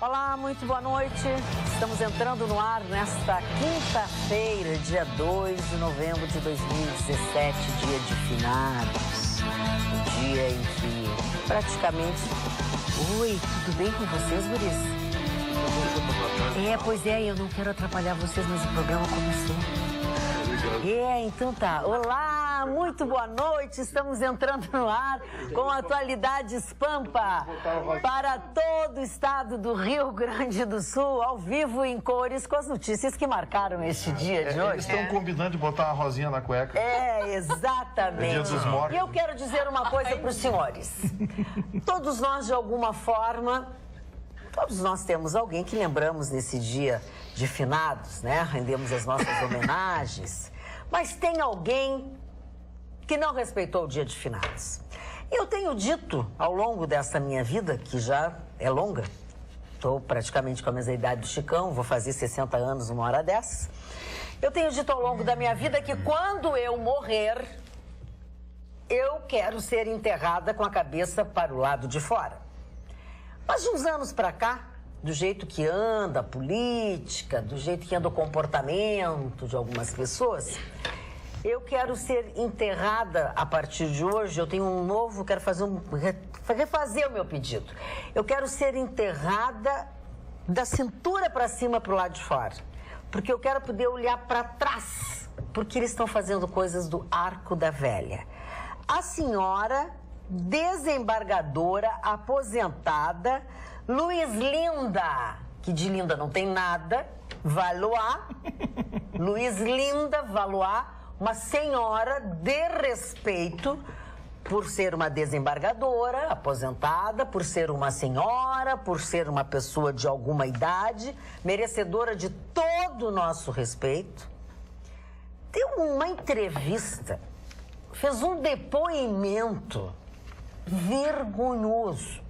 Olá, muito boa noite. Estamos entrando no ar nesta quinta-feira, dia 2 de novembro de 2017, dia de finados. O dia em que praticamente... Oi, tudo bem com vocês, guris? Pois é, eu não quero atrapalhar vocês, mas o programa começou. Então tá. Olá, muito boa noite. Estamos entrando no ar com Atualidades Pampa para todo o estado do Rio Grande do Sul, ao vivo em cores, com as notícias que marcaram este dia de hoje. Eles estão combinando de botar uma rosinha na cueca. Exatamente. É dia dos mortos. E eu quero dizer uma coisa para os senhores. Todos nós, de alguma forma, todos nós temos alguém que lembramos nesse dia de finados, né? Rendemos as nossas homenagens. Mas tem alguém que não respeitou o dia de finados. Eu tenho dito ao longo dessa minha vida, que já é longa, estou praticamente com a mesma idade do Chicão, vou fazer 60 anos uma hora dessas. Eu tenho dito ao longo da minha vida que quando eu morrer, eu quero ser enterrada com a cabeça para o lado de fora. Mas de uns anos para cá, do jeito que anda a política, do jeito que anda o comportamento de algumas pessoas, eu quero ser enterrada a partir de hoje. Eu tenho um novo, quero refazer o meu pedido. Eu quero ser enterrada da cintura para cima para o lado de fora, porque eu quero poder olhar para trás, porque eles estão fazendo coisas do Arco da Velha. A senhora desembargadora aposentada Luiz Linda, que de linda não tem nada, Valois, Luiz Linda Valois, uma senhora de respeito por ser uma desembargadora aposentada, por ser uma senhora, por ser uma pessoa de alguma idade, merecedora de todo o nosso respeito. Deu uma entrevista, fez um depoimento vergonhoso.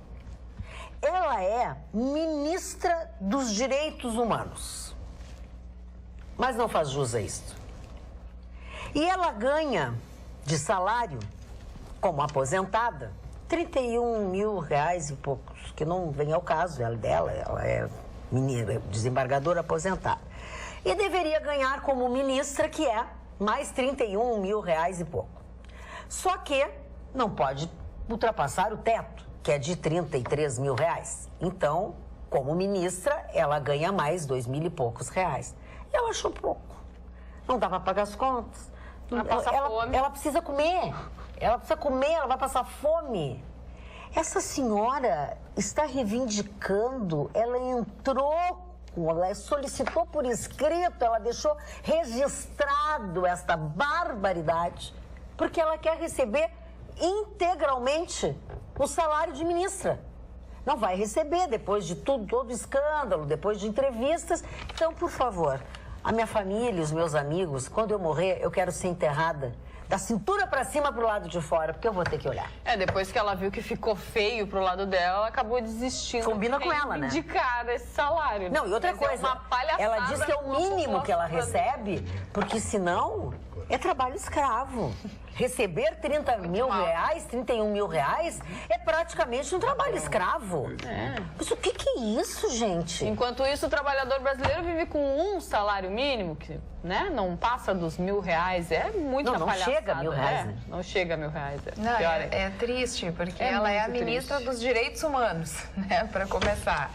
Ela é ministra dos Direitos Humanos, mas não faz jus a isso. E ela ganha de salário, como aposentada, 31 mil reais e poucos, que não vem ao caso, ela é desembargadora aposentada. E deveria ganhar como ministra, que é mais 31 mil reais e pouco. Só que não pode ultrapassar o teto, que é de 33 mil reais. Então, como ministra, ela ganha mais 2 mil e poucos reais. E ela achou pouco. Não dá para pagar as contas. Ela precisa comer. Ela precisa comer, ela vai passar fome. Essa senhora está reivindicando, ela solicitou por escrito, ela deixou registrado esta barbaridade, porque ela quer receber integralmente o salário de ministra. Não vai receber depois de tudo, todo escândalo, depois de entrevistas. Então, por favor, a minha família, os meus amigos, quando eu morrer, eu quero ser enterrada da cintura para cima pro lado de fora, porque eu vou ter que olhar. Depois que ela viu que ficou feio pro lado dela, ela acabou desistindo. Combina com ela, né? Indicar esse salário. Não, e outra coisa, ela diz que é o mínimo que ela recebe, porque senão é trabalho escravo. Receber 30 mil reais, 31 mil reais, é praticamente um trabalho escravo. Mas o que é isso, gente? Enquanto isso, o trabalhador brasileiro vive com um salário mínimo, que não passa dos R$1.000. É muita palhaçada. Não chega a R$1.000, né? Não chega a R$1.000. Não, é triste, porque ela é a ministra dos Direitos Humanos, né, para começar.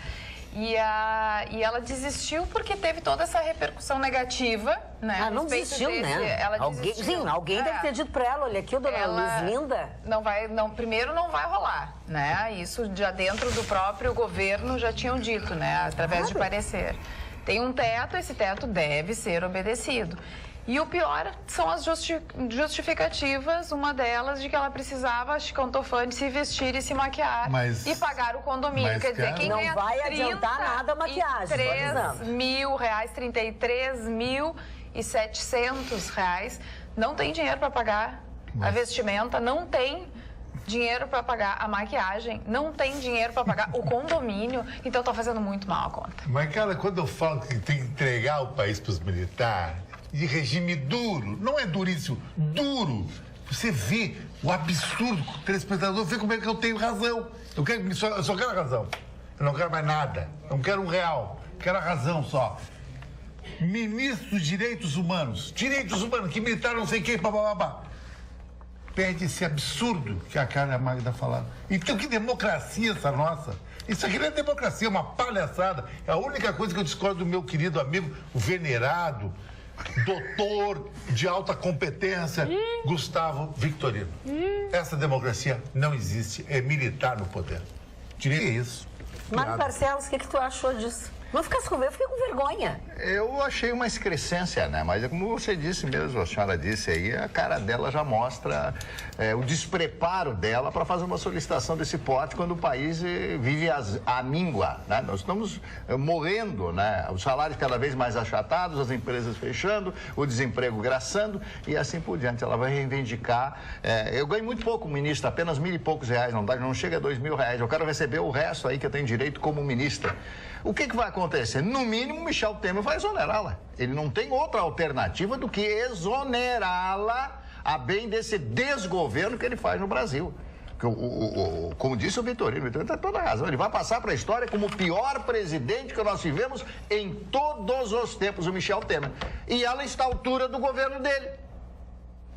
E ela desistiu porque teve toda essa repercussão negativa, né? Ah, não desistiu, né? Ela desistiu. Sim, alguém deve ter dito pra ela, olha aqui, dona Luiz Linda. Primeiro não vai rolar, né? Isso já dentro do próprio governo já tinham dito, né? Através de parecer. Tem um teto, esse teto deve ser obedecido. E o pior são as justificativas, uma delas de que ela precisava, Chicão Tofani, se vestir e se maquiar e pagar o condomínio. Quer dizer, quem ganha não vai adiantar nada a maquiagem. R$33.000, R$33.700, não tem dinheiro para pagar a vestimenta, não tem dinheiro para pagar a maquiagem, não tem dinheiro para pagar o condomínio, então tá fazendo muito mal a conta. Mas, cara, quando eu falo que tem que entregar o país para os militares, de regime duro, não é duríssimo, duro. Você vê o absurdo, o telespectador vê como é que eu tenho razão. Eu só quero razão. Eu não quero mais nada. Não quero R$1. Quero a razão só. Ministro dos Direitos Humanos, que militar não sei quem, babá. Pede esse absurdo que a Carla Magda falava. Então, que democracia essa nossa? Isso aqui não é democracia, é uma palhaçada. É a única coisa que eu discordo do meu querido amigo, o venerado, doutor de alta competência, Gustavo Victorino. Essa democracia não existe, é militar no poder. Diria isso. Mário Barcelos, o que tu achou disso? Não ficasse com vergonha, eu fiquei com vergonha. Eu achei uma excrescência, né? Mas como você disse mesmo, a senhora disse aí, a cara dela já mostra o despreparo dela para fazer uma solicitação desse porte quando o país vive à míngua, né? Nós estamos morrendo, né? Os salários cada vez mais achatados, as empresas fechando, o desemprego graçando e assim por diante. Ela vai reivindicar. Eu ganho muito pouco, ministra, apenas R$1.000 e poucos, não chega a R$2.000. Eu quero receber o resto aí que eu tenho direito como ministra. O que vai acontecer? No mínimo, Michel Temer vai exonerá-la. Ele não tem outra alternativa do que exonerá-la a bem desse desgoverno que ele faz no Brasil. Como disse o Victorino tem toda a razão. Ele vai passar para a história como o pior presidente que nós tivemos em todos os tempos, o Michel Temer. E ela está à altura do governo dele.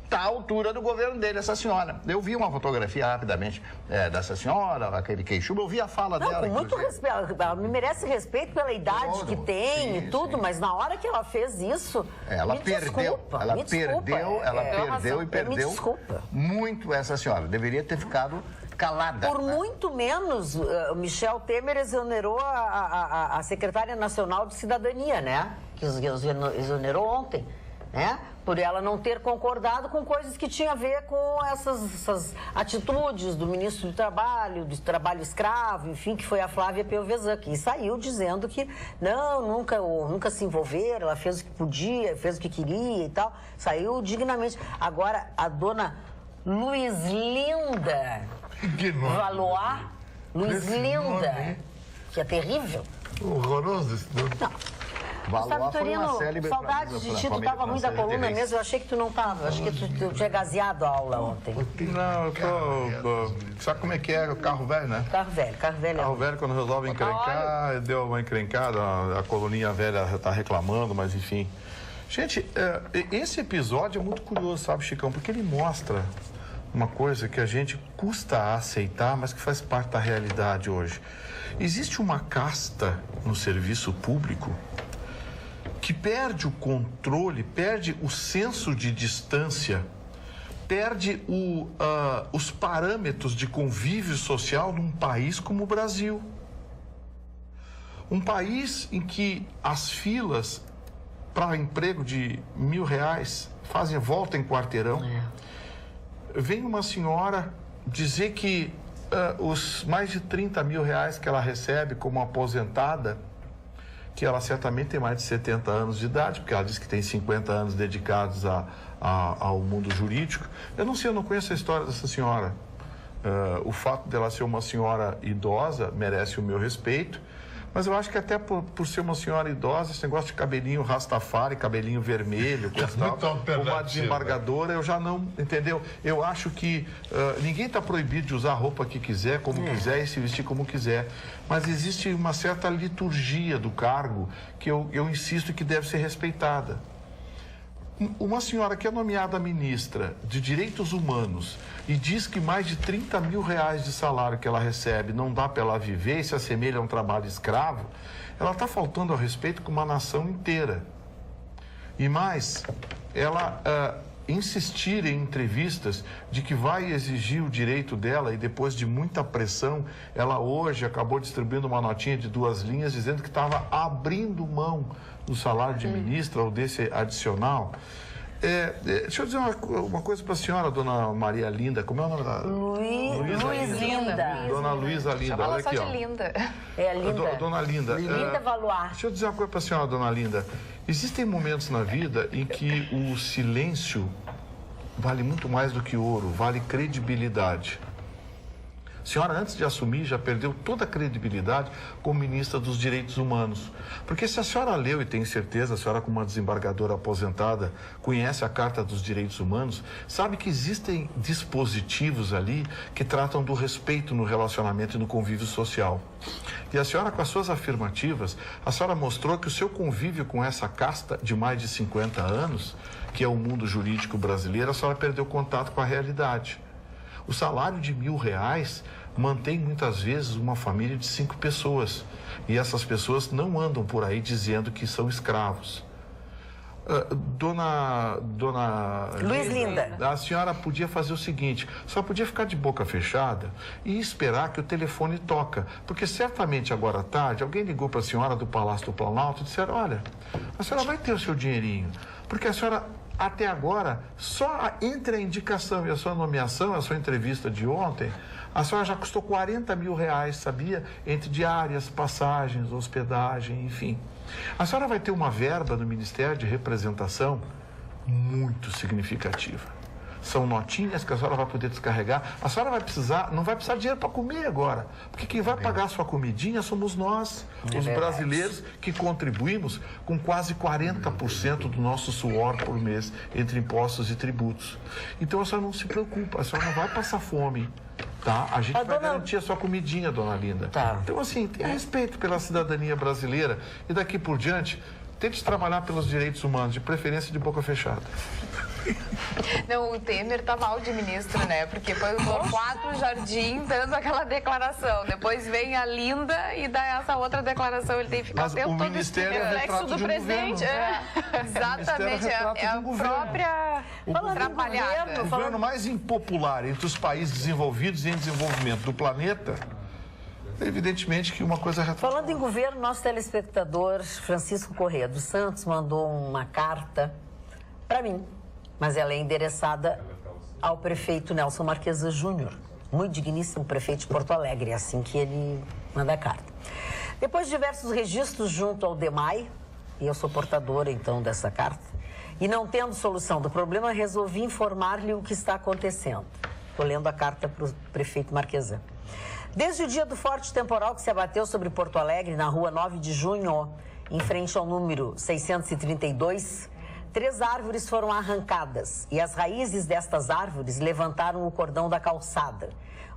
Está à altura do governo dele, essa senhora. Eu vi uma fotografia rapidamente dessa senhora, aquele queixume, eu vi a fala dela. Com muito respeito, ela me merece respeito pela idade que tem e tudo, mas na hora que ela fez isso, ela me perdeu, desculpa, ela me desculpa, perdeu e me perdeu desculpa. muito essa senhora. Deveria ter ficado calada. Por muito menos, o Michel Temer exonerou a secretária nacional de cidadania, né? Que exonerou ontem, né? Por ela não ter concordado com coisas que tinham a ver com essas atitudes do ministro do trabalho escravo, enfim, que foi a Flávia Piovesan, que saiu dizendo que nunca se envolveram, ela fez o que podia, fez o que queria e tal, saiu dignamente. Agora, a dona Luizlinda Valois, Luizlinda, que é terrível. Horroroso esse nome. Não. Gustavo Victorino, saudades de ti, tu estava ruim da coluna mesmo, eu achei que tu não estava, acho que tu tinha gaseado a aula ontem. Não, eu tô... Sabe como é que é o carro velho, né? Carro velho. Carro velho, quando resolve encrencar, deu uma encrencada, a coluninha velha está reclamando, mas enfim. Gente, esse episódio é muito curioso, sabe, Chicão? Porque ele mostra uma coisa que a gente custa a aceitar, mas que faz parte da realidade hoje. Existe uma casta no serviço público que perde o controle, perde o senso de distância, perde os parâmetros de convívio social num país como o Brasil. Um país em que as filas para emprego de R$1.000 fazem volta em quarteirão. Vem uma senhora dizer que os mais de R$30.000 que ela recebe como aposentada, que ela certamente tem mais de 70 anos de idade, porque ela diz que tem 50 anos dedicados ao mundo jurídico. Eu não conheço a história dessa senhora. O fato dela ser uma senhora idosa merece o meu respeito, mas eu acho que até por ser uma senhora idosa, esse negócio de cabelinho rastafari, cabelinho vermelho, uma desembargadora, eu já não, entendeu? Eu acho que ninguém está proibido de usar a roupa que quiser, como quiser, e se vestir como quiser. Mas existe uma certa liturgia do cargo que eu insisto que deve ser respeitada. Uma senhora que é nomeada ministra de Direitos Humanos e diz que mais de R$30.000 de salário que ela recebe não dá para ela viver e se assemelha a um trabalho escravo, ela está faltando ao respeito com uma nação inteira. E mais, ela insistir em entrevistas de que vai exigir o direito dela e depois de muita pressão, ela hoje acabou distribuindo uma notinha de 2 linhas dizendo que estava abrindo mão do salário de ministra ou desse adicional. Deixa eu dizer uma coisa para a senhora, dona Maria Linda. Como é o nome da... Luizlinda. Dona Luísa Linda. Chama ela olha só aqui, de ó. Linda. É a Linda. Dona Linda. Linda Valois. Deixa eu dizer uma coisa para a senhora, dona Linda. Existem momentos na vida em que o silêncio vale muito mais do que ouro, vale credibilidade. senhora, antes de assumir, já perdeu toda a credibilidade como ministra dos Direitos Humanos. Porque se a senhora leu, e tem certeza, a senhora como uma desembargadora aposentada, conhece a Carta dos Direitos Humanos, sabe que existem dispositivos ali que tratam do respeito no relacionamento e no convívio social. E a senhora, com as suas afirmativas, a senhora mostrou que o seu convívio com essa casta de mais de 50 anos, que é o mundo jurídico brasileiro, a senhora perdeu contato com a realidade. O salário de R$1.000 mantém muitas vezes uma família de 5 pessoas. E essas pessoas não andam por aí dizendo que são escravos. Dona Luiz Linda, a senhora podia fazer o seguinte, só podia ficar de boca fechada e esperar que o telefone toca, porque certamente agora à tarde alguém ligou para a senhora do Palácio do Planalto e disseram, olha, a senhora vai ter o seu dinheirinho, porque a senhora até agora, só entre a indicação e a sua nomeação, a sua entrevista de ontem, a senhora já custou R$40.000, sabia? Entre diárias, passagens, hospedagem, enfim. A senhora vai ter uma verba no Ministério de Representação muito significativa. São notinhas que a senhora vai poder descarregar. A senhora vai precisar, não vai precisar de dinheiro para comer agora. Porque quem vai pagar a sua comidinha somos nós, os brasileiros, que contribuímos com quase 40% do nosso suor por mês, entre impostos e tributos. Então a senhora não se preocupa, a senhora não vai passar fome. Tá? A gente vai garantir a sua comidinha, dona Linda. Tá. Então, assim, tenha respeito pela cidadania brasileira e daqui por diante, tente trabalhar pelos direitos humanos, de preferência de boca fechada. Não, o Temer tá mal de ministro, né? Porque foi o Torquato Jardim dando aquela declaração. Depois vem a Linda e dá essa outra declaração. Ele tem que ficar Mas o tempo o todo ministério é explicando. retrato de um presidente, governo. Exatamente, é a própria atrapalhada. O governo mais impopular entre os países desenvolvidos e em desenvolvimento do planeta, evidentemente que uma coisa... Falando em governo, nosso telespectador Francisco Corrêa dos Santos mandou uma carta para mim, mas ela é endereçada ao prefeito Nelson Marquesa Júnior, muito digníssimo prefeito de Porto Alegre, é assim que ele manda a carta. Depois de diversos registros junto ao DEMAI, e eu sou portadora então dessa carta, e não tendo solução do problema, resolvi informar-lhe o que está acontecendo. Estou lendo a carta para o prefeito Marquesan. Desde o dia do forte temporal que se abateu sobre Porto Alegre, na rua 9 de junho, em frente ao número 632, 3 árvores foram arrancadas e as raízes destas árvores levantaram o cordão da calçada,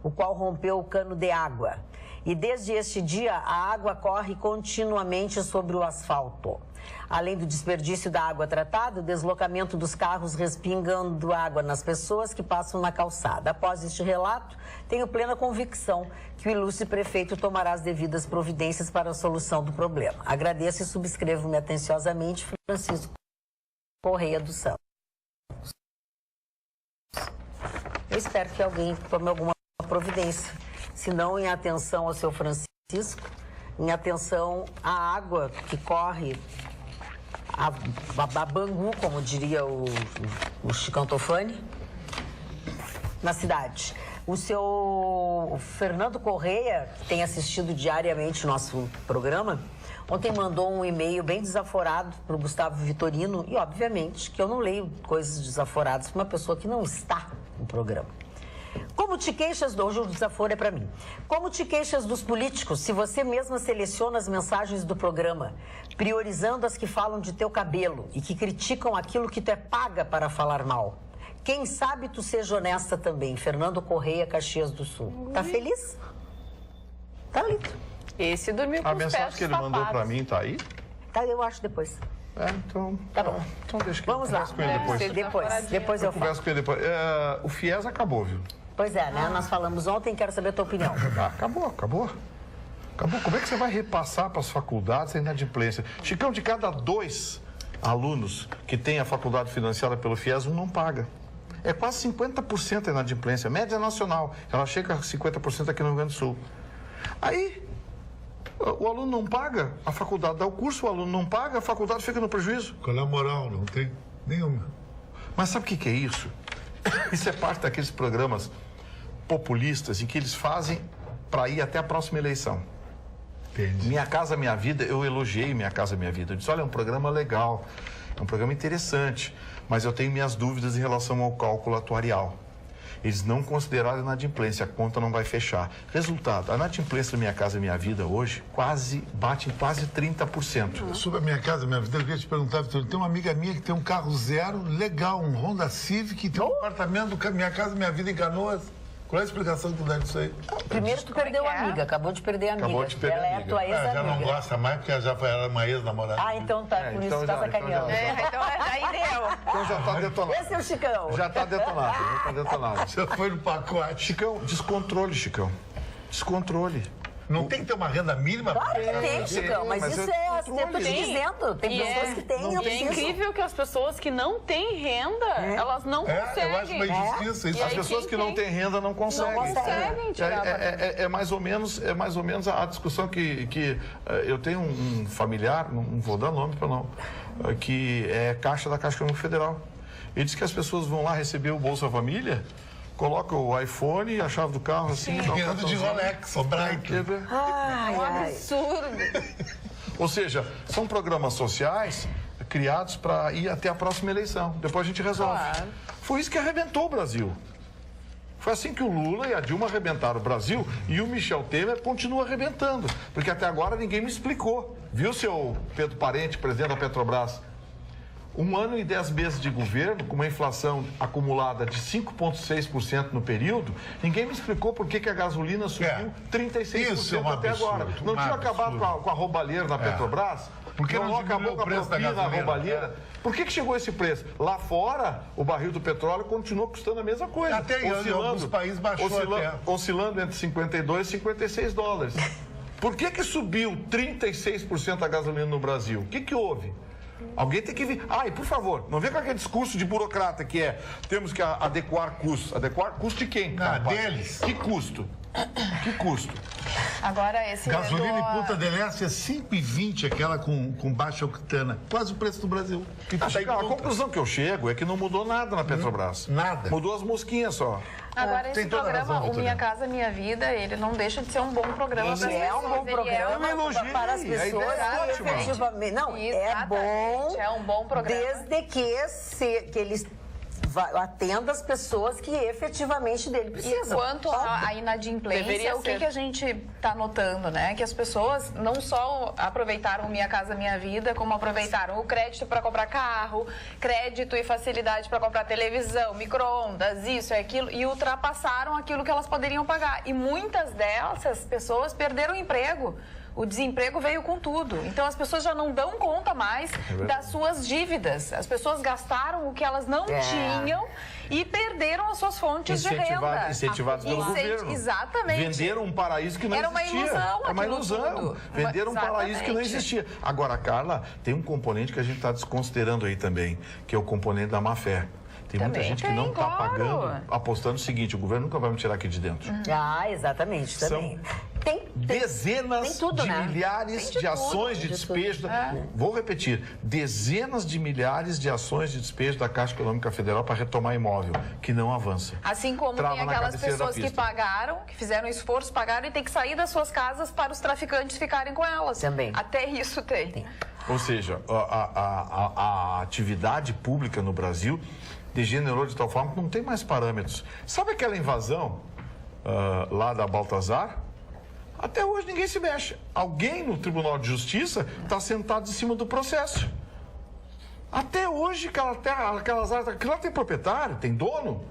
o qual rompeu o cano de água. E desde este dia, a água corre continuamente sobre o asfalto. Além do desperdício da água tratada, o deslocamento dos carros respingando água nas pessoas que passam na calçada. Após este relato, tenho plena convicção que o ilustre prefeito tomará as devidas providências para a solução do problema. Agradeço e subscrevo-me atenciosamente, Francisco Corrêa dos Santos. Eu espero que alguém tome alguma providência, se não em atenção ao seu Francisco, em atenção à água que corre, a Bangu, como diria o Chicão Tofani, na cidade. O seu Fernando Corrêa, que tem assistido diariamente o nosso programa, ontem mandou um e-mail bem desaforado para o Gustavo Vitorino, e obviamente que eu não leio coisas desaforadas para uma pessoa que não está no programa. Como te queixas, hoje o desaforo é para mim. Como te queixas dos políticos se você mesma seleciona as mensagens do programa, priorizando as que falam de teu cabelo e que criticam aquilo que tu é paga para falar mal? Quem sabe tu seja honesta também. Fernando Corrêa, Caxias do Sul. Tá feliz? Tá lindo. Esse dormiu com A os pés mensagem que ele mandou tapados. para mim tá aí? Tá, eu acho depois. Então... Tá bom. Então deixa que Vamos eu lá. converso com ele depois. Depois eu Eu falo. converso com ele depois. O FIES acabou, viu? Pois é, né? Nós falamos ontem, quero saber a tua opinião. Acabou. Como é que você vai repassar para as faculdades a inadimplência? Chicão, de cada 2 alunos que tem a faculdade financiada pelo FIES, um não paga. É quase 50% a inadimplência, média nacional. Ela chega a 50% aqui no Rio Grande do Sul. Aí, o aluno não paga, a faculdade dá o curso, o aluno não paga, a faculdade fica no prejuízo. Qual é a moral? Não tem nenhuma. Mas sabe o que é isso? Isso é parte daqueles programas populistas em que eles fazem para ir até a próxima eleição. Entendi. Minha Casa Minha Vida, eu elogiei Minha Casa Minha Vida. Eu disse, olha, é um programa legal, é um programa interessante, mas eu tenho minhas dúvidas em relação ao cálculo atuarial. Eles não consideraram inadimplência, a conta não vai fechar. Resultado, a inadimplência da Minha Casa Minha Vida hoje bate em quase 30%. Sobre a Minha Casa Minha Vida, eu queria te perguntar, Vitor, tem uma amiga minha que tem um carro zero, legal, um Honda Civic, e tem um apartamento do Minha Casa Minha Vida em Canoas. Qual é a explicação que tu dá disso aí? Primeiro tu perdeu a amiga, acabou de perder a amiga. Acabou de perder ela a é a amiga. tua Já não ex-amiga. gosta mais porque ela já era uma ex-namorada. Ah, então tá, por isso tu tá sacaneando. Então aí deu. Então já está detonado. Esse é o Chicão. Já está detonado. Já foi no pacote. Chicão, descontrole, Chicão. Descontrole. Não tem que ter uma renda mínima? Claro que tem, Chicão, mas mas isso é eu tô te Tem. dizendo. Tem pessoas que têm, eu E é preciso. incrível que as pessoas que não têm renda, elas não conseguem. Eu acho uma injustiça isso. E As aí, pessoas quem que não tem? têm renda não conseguem. Não conseguem tirar É mais ou menos a discussão que eu tenho um familiar, não vou dar nome para não, que é caixa da Caixa Econômica Federal. Ele diz que as pessoas vão lá receber o Bolsa Família, coloca o iPhone e a chave do carro assim, dá um Ganhando de cartãozinho. Rolex, o Bright. Ai, ai. Absurdo. Ou seja, são programas sociais criados para ir até a próxima eleição. Depois a gente resolve. Claro. Foi isso que arrebentou o Brasil. Foi assim que o Lula e a Dilma arrebentaram o Brasil e o Michel Temer continua arrebentando. Porque até agora ninguém me explicou. Viu, seu Pedro Parente, presidente da Petrobras? 1 ano e 10 meses de governo, com uma inflação acumulada de 5,6% no período, ninguém me explicou por que a gasolina subiu 36% Isso é um até absurdo, agora. Não tinha acabado com a roubalheira na Petrobras? Por que não acabou diminuiu com a o preço da propina, a gasolina? roubalheira? Por que chegou esse preço? Lá fora, o barril do petróleo continuou custando a mesma coisa. Até em alguns países baixou até. Oscilando entre 52 e 56 dólares. Por que subiu 36% a gasolina no Brasil? O que houve? Alguém tem que vir. E por favor, não vem com aquele discurso de burocrata que temos que adequar custos. Adequar custo de quem? Deles. Que custo? Que custo? Agora esse Gasolina do- em Punta del Este é 5,20, aquela com baixa octana. Quase o preço do Brasil. Que tu tá em A conta. conclusão que eu chego é que não mudou nada na Petrobras. Nada. Mudou as mosquinhas só. Agora, Tem esse toda a programa, razão, o Minha Vitorino. Casa Minha Vida, ele não deixa de ser um bom programa para as Ele é um bom pessoas. Ele programa Eu elogiei, para as a ideia pessoas é que ótima. efetivamente... Não, é Exatamente, bom... é um bom programa. Desde que eles atenda as pessoas que efetivamente dele E precisam. quanto à inadimplência, Deveria o que, ser. que a gente está notando, né? Que as pessoas não só aproveitaram o Minha Casa Minha Vida, como aproveitaram o crédito para comprar carro, crédito e facilidade para comprar televisão, micro-ondas, isso e aquilo, e ultrapassaram aquilo que elas poderiam pagar. E muitas dessas pessoas perderam o emprego. O desemprego veio com tudo. Então, as pessoas já não dão conta mais das suas dívidas. As pessoas gastaram o que elas não tinham e perderam as suas fontes de renda. Incentivados pelo governo. Exatamente. Venderam um paraíso que não Era uma existia. ilusão É uma aquilo ilusão. tudo. Venderam um paraíso que não Exatamente. existia. Agora, Carla, tem um componente que a gente está desconsiderando aí também, que é o componente da má-fé. Tem muita Também gente que tem, não está claro. pagando, apostando o seguinte: o governo nunca vai me tirar aqui de dentro. Exatamente, também. Tem Dezenas tudo, de né? milhares Tem de de ações tudo, de de despejo. tudo. Vou repetir: dezenas de milhares de ações de despejo da Caixa Econômica Federal para retomar imóvel, que não avança. Assim como Trava tem na aquelas cabeceira da pessoas que pista. pagaram, que fizeram esforço, pagaram e tem que sair das suas casas para os traficantes ficarem com elas. Também. Até isso tem. Ou seja, a atividade pública no Brasil degenerou de tal forma que não tem mais parâmetros. Sabe aquela invasão lá da Baltazar? Até hoje ninguém se mexe. Alguém no Tribunal de Justiça está sentado em cima do processo. Até hoje aquelas áreas, aquilo lá tem proprietário, tem dono.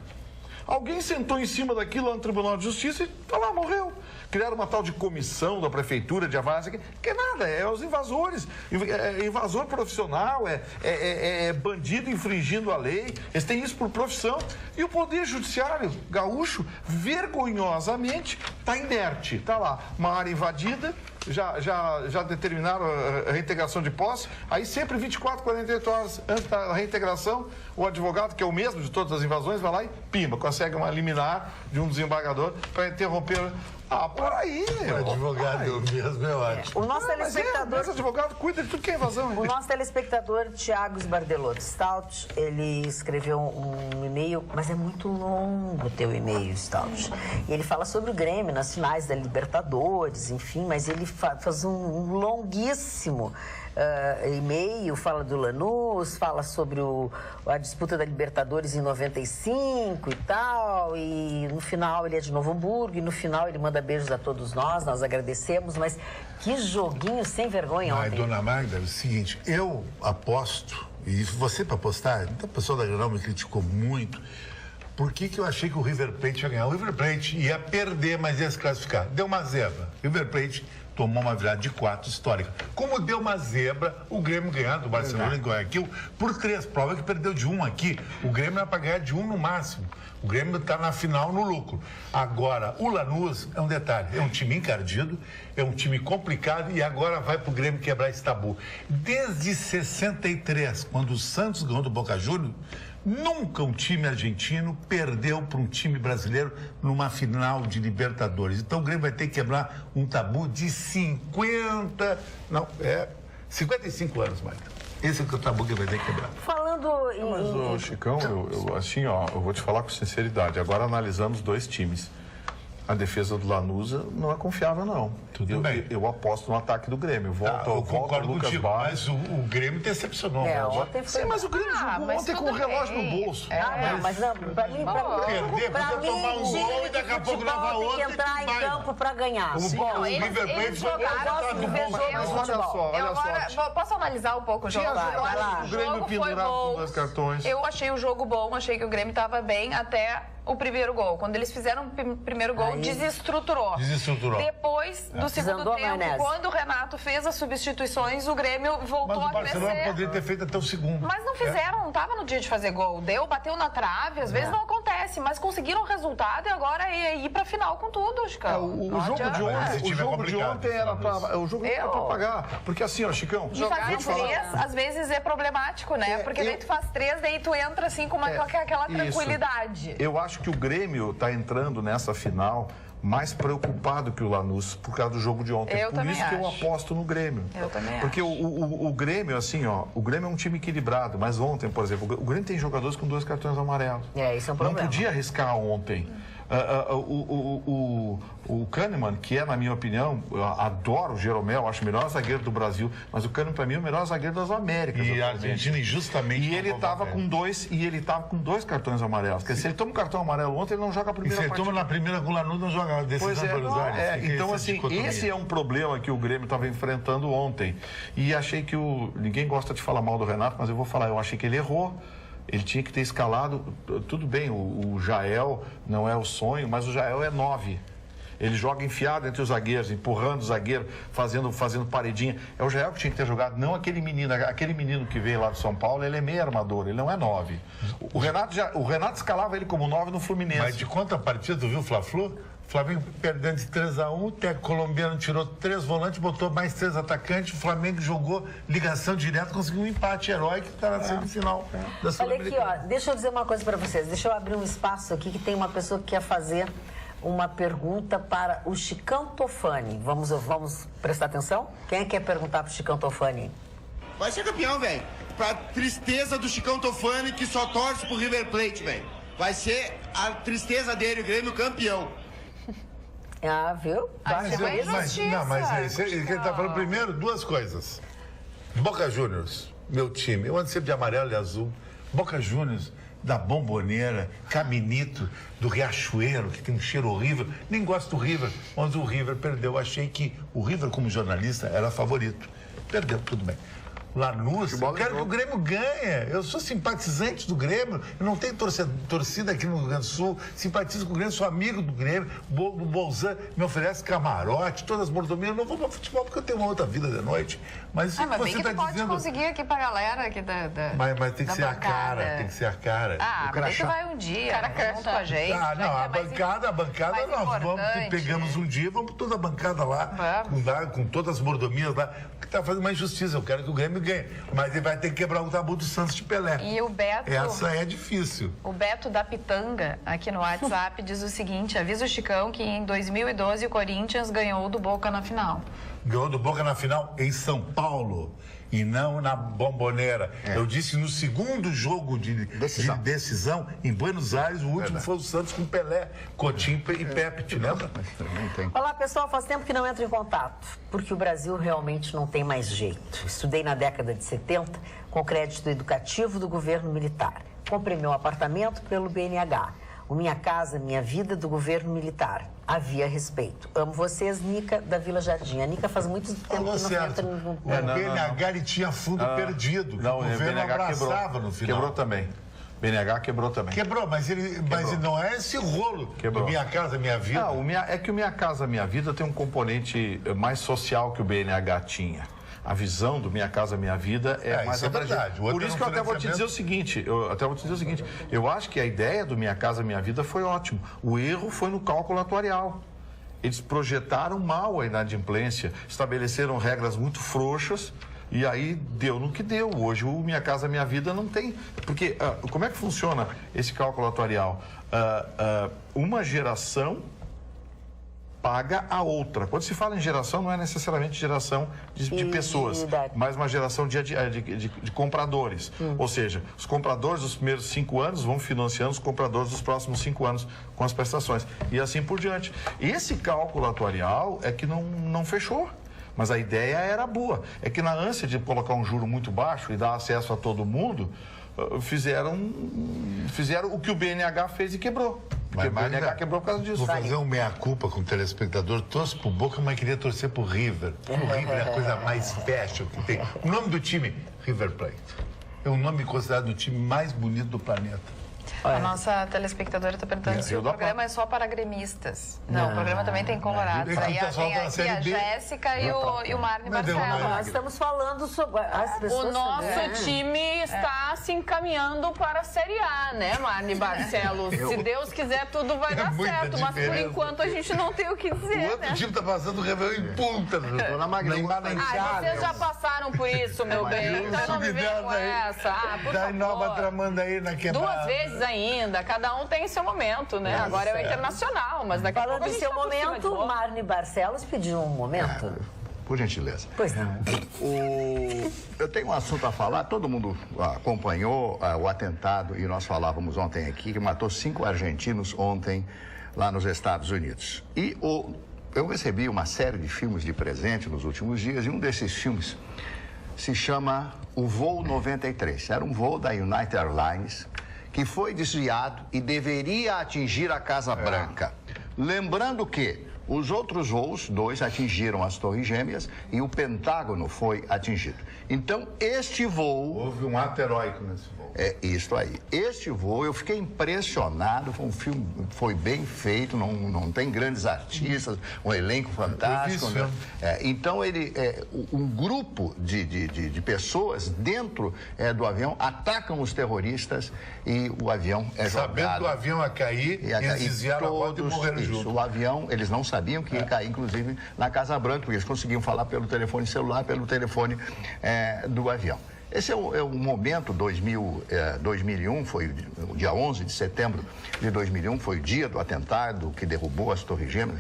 Alguém sentou em cima daquilo lá no Tribunal de Justiça e tá lá, morreu. Criaram uma tal de comissão da prefeitura de avaliação, que é nada, é os invasores. É invasor profissional, é bandido infringindo a lei. Eles têm isso por profissão. E o Poder Judiciário gaúcho, vergonhosamente, está inerte. Está lá, uma área invadida, já determinaram a reintegração de posse. Aí sempre 24, 48 horas antes da reintegração, o advogado, que é o mesmo de todas as invasões, vai lá e pimba, consegue uma liminar de um desembargador para interromper. Por aí. O advogado mesmo é ótimo. O nosso telespectador... Esse advogado cuida de tudo que é invasão. O nosso telespectador, Thiago Sbardelotto Stout, ele escreveu um e-mail, mas é muito longo o teu e-mail, Stout. E ele fala sobre o Grêmio nas finais da Libertadores, enfim, mas ele faz um longuíssimo e-mail, fala do Lanús, fala sobre a disputa da Libertadores em 95 e tal, e no final ele é de Novo Hamburgo, e no final ele manda beijos a todos nós agradecemos, mas que joguinho sem vergonha ontem. Dona Magda, é o seguinte, eu aposto, e você para apostar, a pessoa da Granal me criticou muito, por que eu achei que o River Plate ia ganhar? O River Plate ia perder, mas ia se classificar. Deu uma zebra. River Plate tomou uma virada de 4 histórica. Como deu uma zebra, o Grêmio ganhando do Barcelona em Guayaquil por 3. Prova que perdeu de 1 aqui. O Grêmio era para ganhar de 1 no máximo. O Grêmio está na final no lucro. Agora, o Lanús é um detalhe. É um time encardido, é um time complicado e agora vai para o Grêmio quebrar esse tabu. Desde 63, quando o Santos ganhou do Boca Juniors, nunca um time argentino perdeu para um time brasileiro numa final de Libertadores. Então o Grêmio vai ter que quebrar um tabu de 55 anos, Maicon. Esse é o tabu que vai ter que quebrar. Falando Mas, ô, Chicão, assim, ó, eu vou te falar com sinceridade. Agora analisando os dois times. A defesa do Lanús não é confiável, não. Tudo bem. Eu aposto no ataque do Grêmio. Eu concordo contigo, mas o Grêmio decepcionou. Ontem foi... Sim, mas o Grêmio jogou ontem com o relógio no bolso. Mas não, pra mim, Perder, podia tomar um gol e daqui a pouco levar outro. Tem que entrar em campo pra ganhar. O River Plate jogaram Olha só. Posso analisar um pouco o jogo? Vai lá. O Grêmio pendurado com 2 cartões. Eu achei o jogo bom, achei que o Grêmio estava bem até o primeiro gol. Quando eles fizeram o primeiro gol, desestruturou. Depois do segundo tempo, quando o Renato fez as substituições, o Grêmio voltou a crescer. Mas o Barcelona poderia ter feito até o segundo. Mas não fizeram, não estava no dia de fazer gol. Bateu na trave, às vezes não acontece, mas conseguiram o resultado e agora é ir pra final com tudo, Chicão. O jogo de ontem era pra pagar. Porque assim, ó, Chicão... E fazer 3, às vezes, é problemático, né? Porque daí tu faz 3, daí tu entra assim com aquela tranquilidade. Eu acho que o Grêmio está entrando nessa final mais preocupado que o Lanús por causa do jogo de ontem. Por isso que eu aposto no Grêmio. Eu também Porque o Grêmio, assim, ó, o Grêmio é um time equilibrado, mas ontem, por exemplo, o Grêmio tem jogadores com 2 cartões amarelos. Isso é um problema. Não podia arriscar ontem. O Kahneman, que é, na minha opinião, eu adoro o Jeromel, acho o melhor zagueiro do Brasil, mas o Kahneman, para mim, é o melhor zagueiro das Américas. E a Argentina, injustamente... E ele estava com 2 cartões amarelos. Porque se ele toma um cartão amarelo ontem, ele não joga a primeira partida. E se ele toma na primeira com o Lanús, não joga a decisão de Buenos Aires. Então, assim, esse é um problema que o Grêmio estava enfrentando ontem. E achei que ninguém gosta de falar mal do Renato, mas eu vou falar, eu achei que ele errou. Ele tinha que ter escalado, tudo bem, o Jael não é o sonho, mas o Jael é 9. Ele joga enfiado entre os zagueiros, empurrando o zagueiro, fazendo paredinha. É o Jael que tinha que ter jogado, não aquele menino que veio lá do São Paulo, ele é meio armador, ele não é 9. O Renato escalava ele como 9 no Fluminense. Mas de quanto a partida, tu viu o Fla-Flu? Flamengo perdendo de 3-1, o técnico colombiano tirou 3 volantes, botou mais 3 atacantes, o Flamengo jogou ligação direta, conseguiu um empate heróico que está na semifinal da Sul-Americana. Olha aqui, ó, deixa eu dizer uma coisa para vocês, deixa eu abrir um espaço aqui que tem uma pessoa que quer fazer uma pergunta para o Chicão Tofani. Vamos prestar atenção? Quem quer perguntar para o Chicão Tofani? Vai ser campeão, velho. Pra tristeza do Chicão Tofani, que só torce pro River Plate, velho. Vai ser a tristeza dele, o Grêmio campeão. Viu? Mas ele está falando primeiro 2 coisas. Boca Juniors, meu time. Eu ando sempre de amarelo e azul. Boca Juniors, da Bombonera, Caminito, do Riachuelo, que tem um cheiro horrível. Nem gosto do River, mas o River perdeu. Achei que o River, como jornalista, era favorito. Perdeu, tudo bem. Lanús, eu quero que o Grêmio ganhe. Eu sou simpatizante do Grêmio. Eu não tenho torcida aqui no Rio Grande do Sul. Simpatizo com o Grêmio, sou amigo do Grêmio. O Bolzan me oferece camarote, todas as mordomias. Eu não vou para futebol porque eu tenho uma outra vida de noite. Mas isso mas você está pode dizendo... conseguir aqui pra galera aqui Mas tem que ser bancada. A cara, tem que ser a cara. Mas tu vai um dia, junto com a gente. A bancada nós pegamos um dia, vamos toda a bancada lá, com todas as mordomias lá, que está fazendo uma injustiça. Eu quero que o Grêmio ganhe. Mas ele vai ter que quebrar o tabu do Santos de Pelé. E o Beto... Essa é difícil. O Beto da Pitanga, aqui no WhatsApp, diz o seguinte: avisa o Chicão que em 2012 o Corinthians ganhou do Boca na final. Ganhou do Boca na final em São Paulo e não na Bombonera. Eu disse no segundo jogo de decisão em Buenos Aires, o último foi o Santos com Pelé, Coutinho e Pepe, te lembra? Olá, pessoal, faz tempo que não entro em contato, porque o Brasil realmente não tem mais jeito. Estudei na década de 70 com crédito educativo do governo militar. Comprei meu apartamento pelo BNH. O Minha Casa Minha Vida do governo militar. Havia respeito. Amo vocês, Nica, da Vila Jardim. A Nica faz muito tempo Falou que não certo. entra no... O BNH ele tinha fundo perdido. Não, o governo BNH abraçava quebrou, no final. quebrou também. BNH quebrou também. Quebrou, mas não é esse rolo. Quebrou. Minha Casa Minha Vida. É que o Minha Casa Minha Vida tem um componente mais social que o BNH tinha. A visão do Minha Casa Minha Vida é mais verdade. Por isso que eu até vou te dizer o seguinte, eu acho que a ideia do Minha Casa Minha Vida foi ótimo. O erro foi no cálculo atuarial. Eles projetaram mal a inadimplência, estabeleceram regras muito frouxas e aí deu no que deu. Hoje o Minha Casa Minha Vida não tem. Porque como é que funciona esse cálculo atuarial? Uma geração paga a outra. Quando se fala em geração, não é necessariamente geração de pessoas, mas uma geração de compradores. Ou seja, os compradores dos primeiros 5 anos vão financiando os compradores dos próximos 5 anos com as prestações. E assim por diante. Esse cálculo atuarial é que não fechou. Mas a ideia era boa. É que na ânsia de colocar um juro muito baixo e dar acesso a todo mundo, fizeram o que o BNH fez e quebrou. Porque o BNH quebrou por causa disso. Vou fazer um meia-culpa com o telespectador. Torço pro Boca, mas queria torcer pro River. O River é a coisa mais fashion que tem. O nome do time, River Plate. É o nome considerado o time mais bonito do planeta. A nossa telespectadora está perguntando se o programa é só para gremistas. Não, o programa também tem colorados. Aí tem aqui a Jéssica e o Marne Barcelos. Nós estamos falando sobre as pessoas. O nosso time está se encaminhando para a Série A, né, Marne Barcelos? Se Deus quiser, tudo vai dar certo. Mas por enquanto a gente não tem o que dizer, O outro time está passando o Réveillon em punta. Vocês já passaram por isso, meu bem. Então não me venha com essa. Por favor. Nova tramando aí na quebrada. 2 vezes ainda, cada um tem seu momento, né? Agora é o internacional, mas daqui a pouco Falando a em gente seu tá por cima de momento, novo. Marne Barcelos pediu um momento. Por gentileza. Pois não. Eu tenho um assunto a falar. Todo mundo acompanhou o atentado, e nós falávamos ontem aqui, que matou 5 argentinos ontem lá nos Estados Unidos. E eu recebi uma série de filmes de presente nos últimos dias, e um desses filmes se chama O Voo 93. Era um voo da United Airlines que foi desviado e deveria atingir a Casa Branca. Lembrando que os outros voos, 2, atingiram as Torres Gêmeas e o Pentágono foi atingido. Então, este voo... Houve um ato heróico nesse voo. É isso aí. Este voo, eu fiquei impressionado. Foi um filme, foi bem feito, não tem grandes artistas, um elenco fantástico. Né? Então, um grupo de pessoas dentro do avião atacam os terroristas e o avião é jogado. Sabendo que o avião ia cair, eles desviaram a rota e morreram juntos. O avião, eles não sabiam que ia cair, inclusive, na Casa Branca, porque eles conseguiam falar pelo telefone celular, pelo telefone do avião. Esse é o momento, 2001, foi o dia 11 de setembro de 2001, foi o dia do atentado que derrubou as Torres Gêmeas,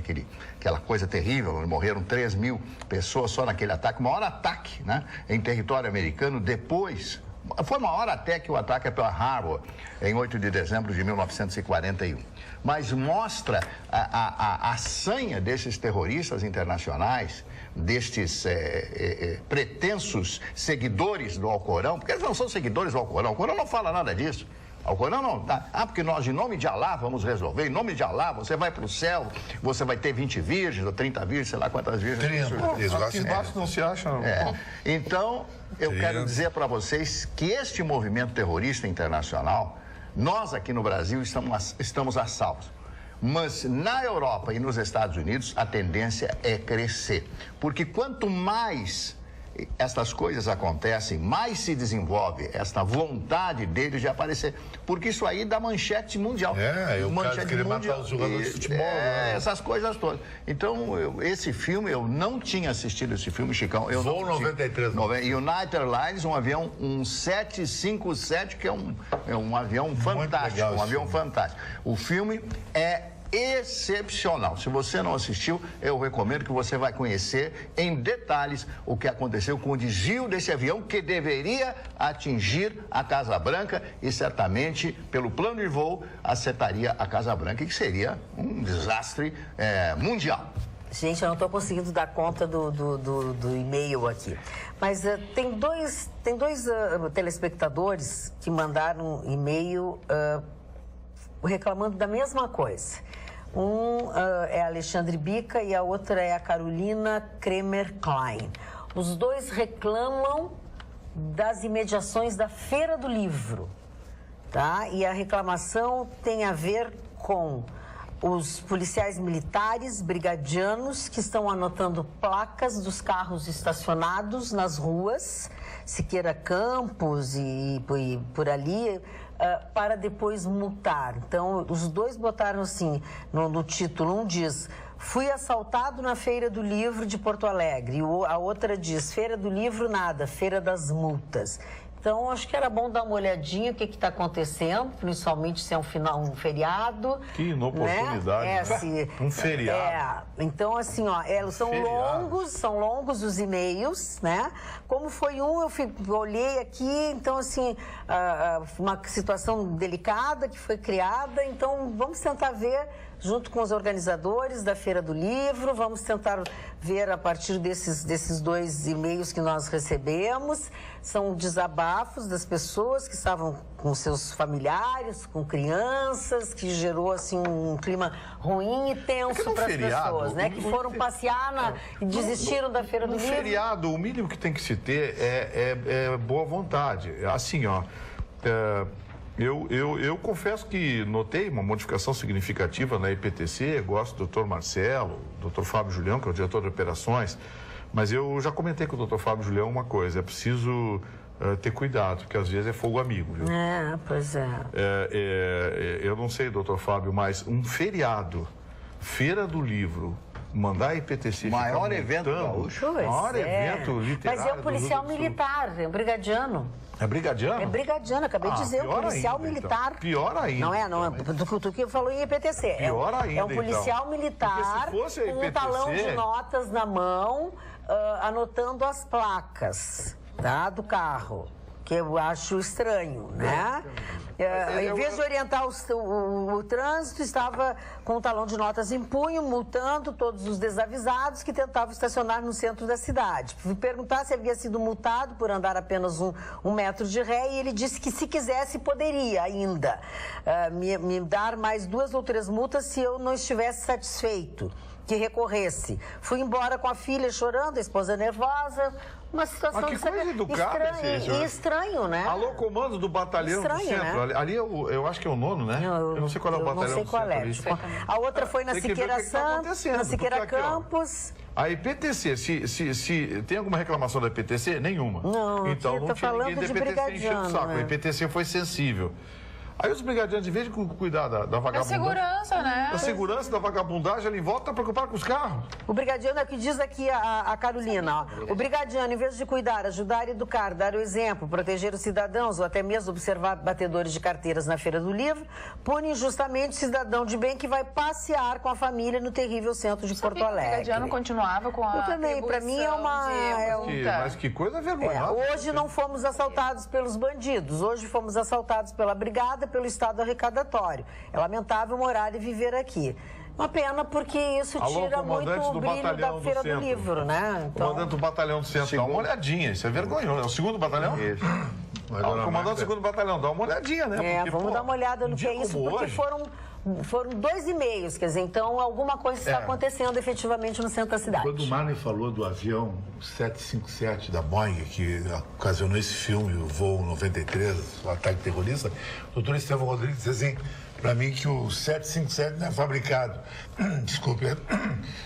aquela coisa terrível, onde morreram 3 mil pessoas só naquele ataque, o maior ataque, né, em território americano. Depois, foi maior até que o ataque a Pearl Harbor, em 8 de dezembro de 1941. Mas mostra a sanha desses terroristas internacionais, destes pretensos seguidores do Alcorão, porque eles não são seguidores do Alcorão. O Alcorão não fala nada disso. O Alcorão não dá. Porque nós, em nome de Alá, vamos resolver. Em nome de Alá, você vai para o céu, você vai ter 20 virgens ou 30 virgens, sei lá quantas virgens. 30. Aqui embaixo não se acha, não. Então, eu quero dizer para vocês que este movimento terrorista internacional, nós aqui no Brasil estamos a salvo. Mas na Europa e nos Estados Unidos, a tendência é crescer. Porque quanto mais estas coisas acontecem, mais se desenvolve esta vontade deles de aparecer. Porque isso aí dá manchete mundial. O cara queria matar os jogadores de futebol. Essas coisas todas. Então, esse filme, eu não tinha assistido esse filme, Chicão. Voo 93. United Airlines, um avião, um 757, que é um avião fantástico. Legal, um avião fantástico. O filme é excepcional. Se você não assistiu, eu recomendo que você vai conhecer em detalhes o que aconteceu com o desvio desse avião que deveria atingir a Casa Branca e certamente, pelo plano de voo, acertaria a Casa Branca, que seria um desastre mundial. Gente, eu não estou conseguindo dar conta do e-mail aqui. Mas tem dois telespectadores que mandaram um e-mail reclamando da mesma coisa. Um é Alexandre Bica e a outra é a Carolina Kremer Klein. Os dois reclamam das imediações da Feira do Livro, tá? E a reclamação tem a ver com os policiais militares, brigadianos, que estão anotando placas dos carros estacionados nas ruas, Siqueira Campos e por ali, para depois multar. Então, os dois botaram assim, no título, um diz: fui assaltado na Feira do Livro de Porto Alegre, e a outra diz: Feira do Livro nada, Feira das Multas. Então, acho que era bom dar uma olhadinha o que está acontecendo, principalmente se é um feriado. Que inoportunidade, né? Um feriado. Então, assim, são longos os e-mails, né? Como foi eu olhei aqui, então, assim, uma situação delicada que foi criada, então vamos tentar ver junto com os organizadores da Feira do Livro, vamos tentar ver a partir desses dois e-mails que nós recebemos. São desabafos das pessoas que estavam com seus familiares, com crianças, que gerou assim um clima ruim e tenso para as pessoas, né? Que foram passear e desistiram da Feira do Livro. No feriado, o mínimo que tem que se ter é boa vontade. Assim, ó... Eu confesso que notei uma modificação significativa na IPTC, gosto do Dr. Marcelo, Dr. Fábio Julião, que é o diretor de operações, mas eu já comentei com o Dr. Fábio Julião uma coisa: é preciso ter cuidado, porque às vezes é fogo amigo, viu? Pois é. Eu não sei, Dr. Fábio, mas um feriado, Feira do Livro, mandar a IPTC maior evento gaúcho. Maior evento literário. Mas é um policial militar, é um brigadiano. É brigadiano? É brigadiano, acabei de dizer, um policial ainda, militar. Então. Pior ainda. Não é, tu que falou em IPTC. Pior ainda, é um policial militar com um talão de notas na mão, anotando as placas, tá, do carro, que eu acho estranho, né? Em vez de orientar o trânsito, estava com um talão de notas em punho, multando todos os desavisados que tentavam estacionar no centro da cidade. Fui perguntar se havia sido multado por andar apenas um metro de ré, e ele disse que, se quisesse, poderia ainda me dar mais 2 ou 3 multas se eu não estivesse satisfeito, que recorresse. Fui embora com a filha chorando, a esposa nervosa. Uma situação que coisa educada, estranho, né? Alô, comando do batalhão do centro. Né? Ali eu acho que é o 9º, né? eu não sei qual é o batalhão do centro. A outra foi na Siqueira Santos, na Siqueira Campos. A IPTC, se tem alguma reclamação da IPTC? Nenhuma. Não, então não tinha ninguém da IPTC enchendo o saco. Né? A IPTC foi sensível. Aí os brigadianos, em vez de cuidar da vagabundagem... segurança, né? Da segurança, da vagabundagem, ele volta a preocupar com os carros. O brigadiano é o que diz aqui a Carolina, ó. O brigadiano, em vez de cuidar, ajudar, educar, dar o exemplo, proteger os cidadãos ou até mesmo observar batedores de carteiras na Feira do Livro, pune injustamente o cidadão de bem que vai passear com a família no terrível centro de Porto Alegre. O brigadiano continuava com a... Eu também, para mim é uma... Mas que coisa vergonhosa. Hoje não fomos assaltados pelos bandidos, hoje fomos assaltados pela brigada, pelo Estado arrecadatório. É lamentável morar e viver aqui. Uma pena, porque isso tira muito o brilho da Feira do Livro, né? Então... Comandante do batalhão do centro, dá uma olhadinha, isso é vergonhoso. É o 2º batalhão? Isso. Comandante do 2º batalhão, dá uma olhadinha, né? Porque, vamos dar uma olhada no que é isso, porque foram 2 e-mails, quer dizer, então alguma coisa está acontecendo efetivamente no centro da cidade. Quando o Marley falou do avião 757 da Boeing, que ocasionou esse filme, o voo 93, o ataque terrorista, o doutor Estevão Rodrigues disse assim, para mim, que o 757 não é fabricado. Desculpe,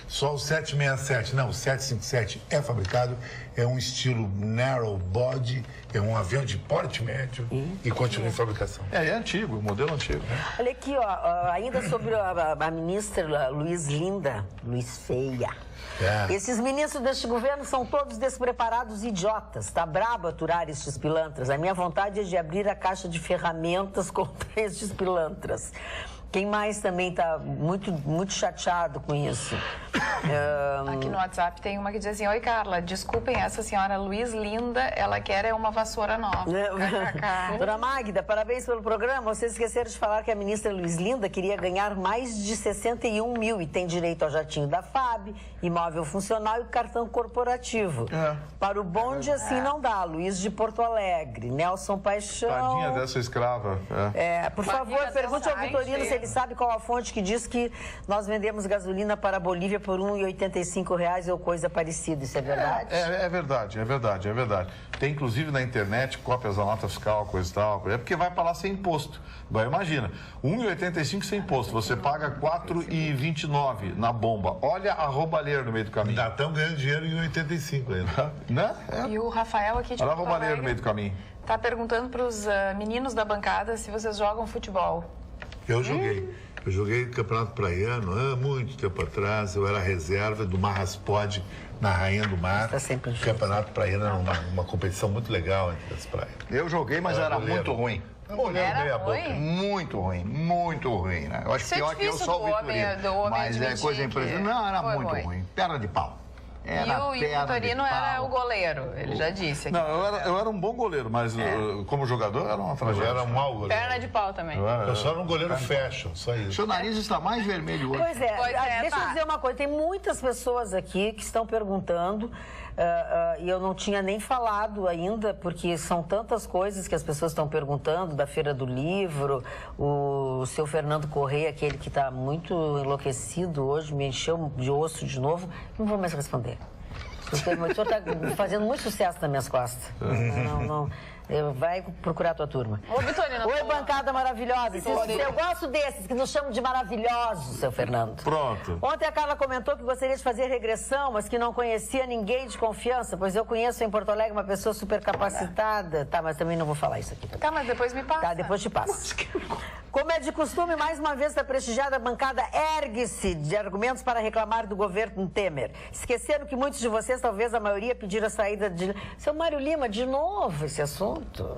só o 767. Não, o 757 é fabricado, é um estilo narrow body, é um avião de porte médio e continua em fabricação. É antigo, modelo antigo. Né? Olha aqui, ó, ainda sobre a ministra Luiz Feia. Esses ministros deste governo são todos despreparados e idiotas. Tá brabo aturar estes pilantras. A minha vontade é de abrir a caixa de ferramentas contra estes pilantras. Quem mais também está muito chateado com isso? Aqui no WhatsApp tem uma que diz assim: oi, Carla, desculpem essa senhora Luiz Linda, ela quer uma vassoura nova. Dona Magda, parabéns pelo programa. Vocês esqueceram de falar que a ministra Luiz Linda queria ganhar mais de 61 mil e tem direito ao jatinho da FAB, imóvel funcional e cartão corporativo. Para o bonde, assim não dá. Luiz de Porto Alegre, Nelson Paixão. Tadinha dessa escrava. Por favor, pergunte ao Vitorino se ele sabe qual a fonte que diz que nós vendemos gasolina para a Bolívia por R$ 1,85 ou coisa parecida. Isso é verdade? É verdade. Tem, inclusive, na internet, cópias da nota fiscal, coisa e tal. É porque vai para lá sem imposto. Agora, imagina, R$ 1,85 sem imposto. Você paga R$ 4,29 na bomba. Olha a roubalheira no meio do caminho. Ainda estão ganhando dinheiro em 85 ainda. Né? E o Rafael aqui de Olha a Porto roubalheira no Alegre meio do caminho. tá perguntando para os meninos da bancada se vocês jogam futebol. Eu joguei. Eu joguei Campeonato Praiano há muito tempo atrás. Eu era reserva do Marraspod na Rainha do Mar. Tá sempre o Campeonato Praiano era uma competição muito legal entre as praias. Eu joguei, mas era muito ruim. Era ruim? Muito ruim, né? Eu acho que pior que eu sou o Vitorino. Mas é coisa impressionante. Não, era muito ruim. Perna de pau. E o Vitorino era o goleiro, ele já disse aqui. Não, eu era um bom goleiro, mas como jogador era uma tragédia. Eu era um mau goleiro. Perna de pau também. Eu só era um goleiro fashion, só isso. Seu nariz está mais vermelho hoje. Pois é, deixa eu dizer uma coisa. Tem muitas pessoas aqui que estão perguntando e eu não tinha nem falado ainda, porque são tantas coisas que as pessoas estão perguntando, da Feira do Livro, o seu Fernando Correia, aquele que está muito enlouquecido hoje, me encheu de osso de novo, não vou mais responder. O senhor está fazendo muito sucesso nas minhas costas. Não. Vai procurar a tua turma. Ô, Vitorino, oi, bancada maravilhosa. Eu gosto desses que nos chamam de maravilhosos, seu Fernando. Pronto. Ontem a Carla comentou que gostaria de fazer regressão, mas que não conhecia ninguém de confiança, pois eu conheço em Porto Alegre uma pessoa super capacitada. Tá, mas também não vou falar isso aqui. Tá, mas depois me passa. Tá, depois te passo. Como é de costume, mais uma vez a prestigiada bancada ergue-se de argumentos para reclamar do governo Temer. Esqueceram que muitos de vocês, talvez a maioria, pediram a saída de... Seu Mário Lima, de novo esse assunto.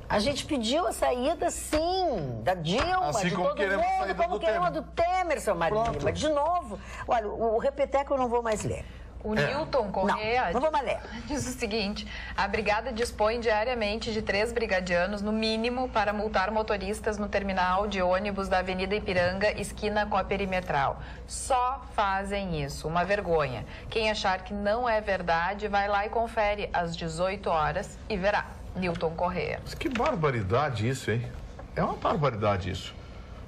A gente pediu a saída, sim, da Dilma, assim de como todo queremos mundo, saída como queremos do Temer, seu Mário Lima. De novo. Olha, o repeteco eu não vou mais ler. O Newton Correia não vou mais ler. Diz o seguinte: a brigada dispõe diariamente de 3 brigadianos, no mínimo, para multar motoristas no terminal de ônibus da Avenida Ipiranga, esquina com a Perimetral. Só fazem isso. Uma vergonha. Quem achar que não é verdade, vai lá e confere às 18 horas e verá. Newton Correia. Mas que barbaridade isso, hein? É uma barbaridade isso.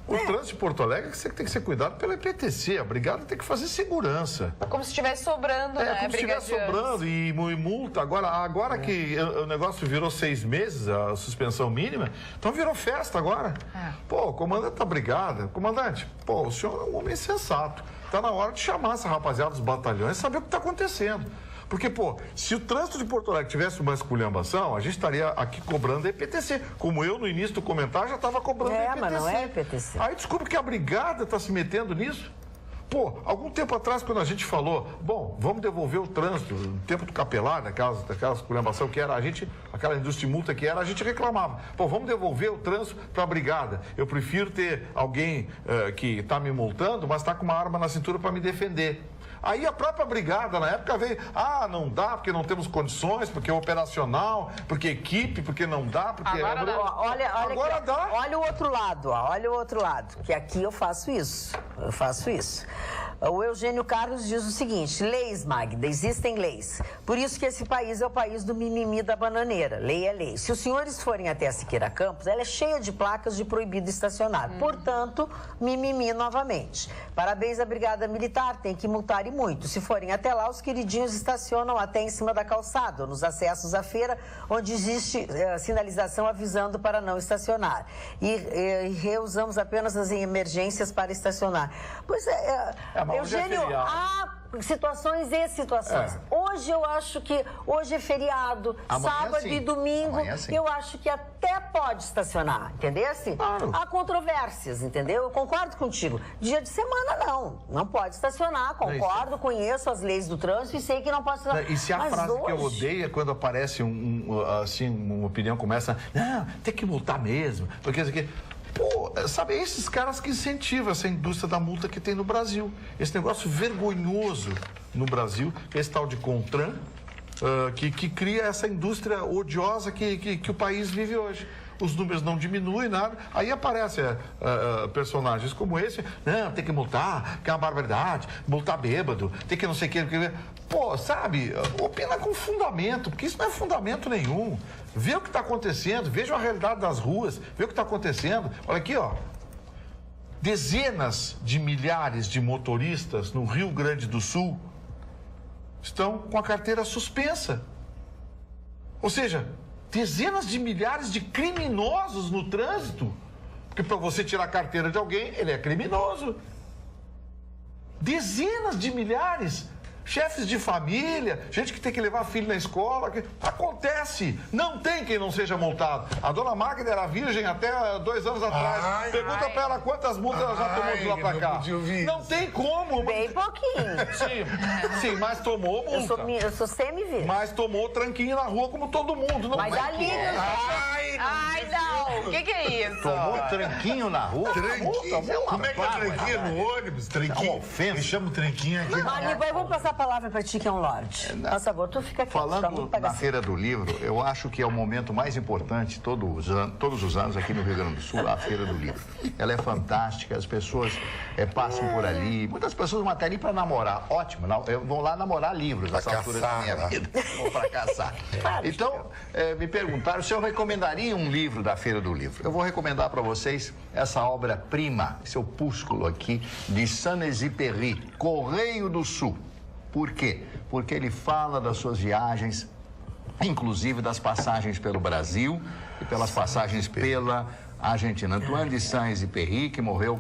O trânsito de Porto Alegre você tem que ser cuidado pela EPTC. A brigada tem que fazer segurança. Como se estivesse sobrando, né? Como se estivesse sobrando e multa. Agora que o negócio virou 6 meses, a suspensão mínima, então virou festa agora. Pô, o comandante da brigada. Comandante, pô, o senhor é um homem sensato. Tá na hora de chamar essa rapaziada dos batalhões e saber o que tá acontecendo. Porque, pô, se o trânsito de Porto Alegre tivesse uma esculhambação, a gente estaria aqui cobrando a EPTC. Como eu, no início do comentário, já estava cobrando a EPTC. Mas não é EPTC. Aí desculpa que a brigada está se metendo nisso. Pô, algum tempo atrás, quando a gente falou, bom, vamos devolver o trânsito, no tempo do capelar, daquela esculhambação que era aquela indústria de multa que era, a gente reclamava. Pô, vamos devolver o trânsito para a brigada. Eu prefiro ter alguém que está me multando, mas está com uma arma na cintura para me defender. Aí a própria brigada, na época, veio, não dá, porque não temos condições, porque é operacional, porque equipe, porque não dá, porque... Agora dá. Olha o outro lado, olha o outro lado, que aqui eu faço isso. O Eugênio Carlos diz o seguinte: leis, Magda, existem leis. Por isso que esse país é o país do mimimi da bananeira. Lei é lei. Se os senhores forem até a Siqueira Campos, ela é cheia de placas de proibido estacionar. Portanto, mimimi novamente. Parabéns à Brigada Militar, tem que multar e muito. Se forem até lá, os queridinhos estacionam até em cima da calçada, ou nos acessos à feira, onde existe sinalização avisando para não estacionar. E reusamos apenas as emergências para estacionar. Pois Eugênio, há situações e situações. Hoje eu acho que hoje é feriado, sábado e domingo, eu acho que até pode estacionar, entendeu? Claro. Há controvérsias, entendeu? Eu concordo contigo. Dia de semana não pode estacionar, concordo, conheço as leis do trânsito e sei que não pode estacionar. E se a frase que eu odeio é quando aparece uma opinião começa, não, tem que multar mesmo, porque isso aqui... Pô, sabe, esses caras que incentivam essa indústria da multa que tem no Brasil. Esse negócio vergonhoso no Brasil, esse tal de CONTRAN, que cria essa indústria odiosa que o país vive hoje. Os números não diminuem, nada. Aí aparecem personagens como esse. Não, tem que multar, que é uma barbaridade. Multar bêbado, tem que não sei o que. Pô, sabe, opina com fundamento, porque isso não é fundamento nenhum. Vê o que está acontecendo, veja a realidade das ruas, vê o que está acontecendo. Olha aqui, ó. Dezenas de milhares de motoristas no Rio Grande do Sul estão com a carteira suspensa. Ou seja, dezenas de milhares de criminosos no trânsito. Porque para você tirar a carteira de alguém, ele é criminoso. Dezenas de milhares. Chefes de família, gente que tem que levar filho na escola. Acontece. Não tem quem não seja multado. A dona Magda era virgem até 2 anos atrás. Pergunta pra ela quantas multas ela já tomou de lá pra cá. Não tem como. Bem pouquinho. Sim, mas tomou multa. Eu sou semi-virgem. Mas tomou tranquinho na rua como todo mundo. Não mas ali... Ai, não. O que é isso? Tomou tranquinho na rua? Tranquinho? Como é que é tranquinho no ônibus? Tranquinho? Eu chamo tranquinho aqui. Marli, eu vou passar a palavra para ti, que é um lorde. Por favor, tu fica aqui. Falando na Feira do Livro, eu acho que é o momento mais importante todos os anos aqui no Rio Grande do Sul, a Feira do Livro. Ela é fantástica, as pessoas passam por ali. Muitas pessoas vão até ali para namorar. Ótimo, vão lá namorar livros nessa altura da minha vida. Vão para caçar. Então, me perguntaram se eu recomendaria um livro da Feira do Livro. Eu vou recomendar para vocês essa obra-prima, esse opúsculo aqui, de Saint-Exupéry, Correio do Sul. Por quê? Porque ele fala das suas viagens, inclusive das passagens pelo Brasil e pelas passagens pela Argentina. Antoine de Saint-Exupéry, que morreu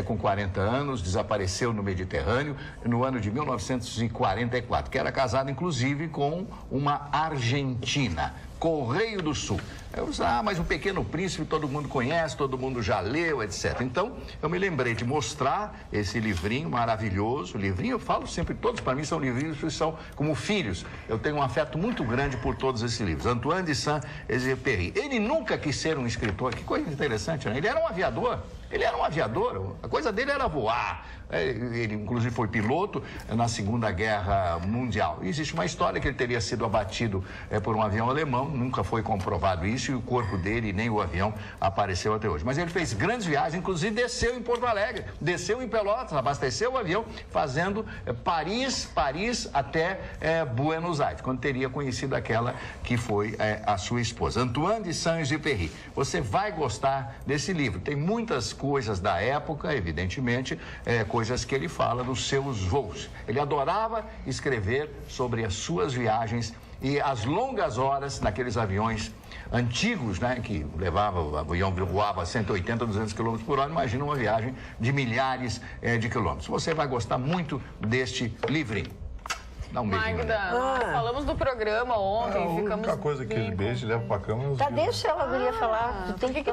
com 40 anos, desapareceu no Mediterrâneo no ano de 1944, que era casado, inclusive, com uma argentina. Correio do Sul. Eu disse, mas o Pequeno Príncipe todo mundo conhece, todo mundo já leu, etc. Então, eu me lembrei de mostrar esse livrinho maravilhoso. Livrinho, eu falo sempre, todos para mim são livrinhos que são como filhos. Eu tenho um afeto muito grande por todos esses livros. Antoine de Saint-Exupéry. Ele nunca quis ser um escritor. Que coisa interessante, né? Ele era um aviador. A coisa dele era voar. Ele, inclusive, foi piloto na Segunda Guerra Mundial. E existe uma história que ele teria sido abatido por um avião alemão. Nunca foi comprovado isso e o corpo dele, nem o avião, apareceu até hoje. Mas ele fez grandes viagens, inclusive desceu em Porto Alegre, desceu em Pelotas, abasteceu o avião, fazendo Paris até Buenos Aires, quando teria conhecido aquela que foi a sua esposa. Antoine de Saint-Exupéry. Você vai gostar desse livro. Tem muitas coisas da época, evidentemente, coisas que ele fala dos seus voos. Ele adorava escrever sobre as suas viagens e as longas horas naqueles aviões antigos, né, que o avião voava 180, 200 km por hora. Imagina uma viagem de milhares de quilômetros. Você vai gostar muito deste livrinho. Dá um beijinho. Magda, falamos do programa ontem, ficamos... A única coisa que ele beija e leva pra cama... Tá, deixa ela, guria, falar. Tu tem que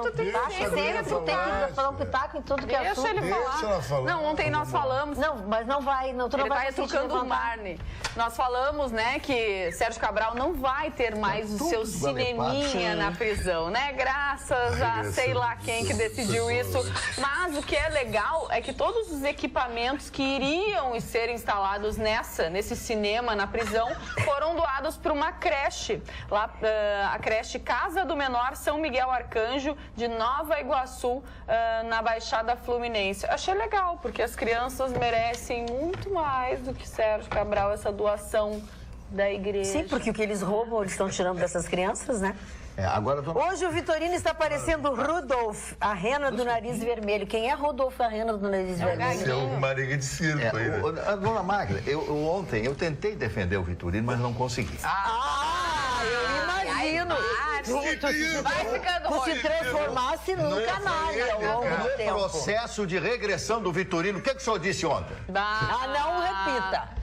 falar um pitaco em tudo que é assunto. Deixa ele falar. Não, ontem nós falamos... Não, mas não vai, tu não vai retrucando o Marne. Nós falamos, né, que Sérgio Cabral não vai ter mais o seu cineminha na prisão, né? Graças a sei lá quem que decidiu isso. Mas o que é legal é que todos os equipamentos que iriam ser instalados nesse cinema na prisão foram doados para uma creche, lá a creche Casa do Menor São Miguel Arcanjo de Nova Iguaçu, na Baixada Fluminense. Achei legal, porque as crianças merecem muito mais do que Sérgio Cabral, essa doação da igreja. Sim, porque o que eles roubam, eles estão tirando dessas crianças, né? Hoje o Vitorino está parecendo Rudolf, a rena do nariz vermelho. Quem é Rudolf, a rena do nariz vermelho? Esse é o mariga de circo aí, né? Dona Magda, ontem eu tentei defender o Vitorino, mas não consegui. Eu imagino. Vai ficando Tu se transformasse no canalha ao longo do tempo. Processo de regressão do Vitorino. O que o senhor disse ontem? Não repita.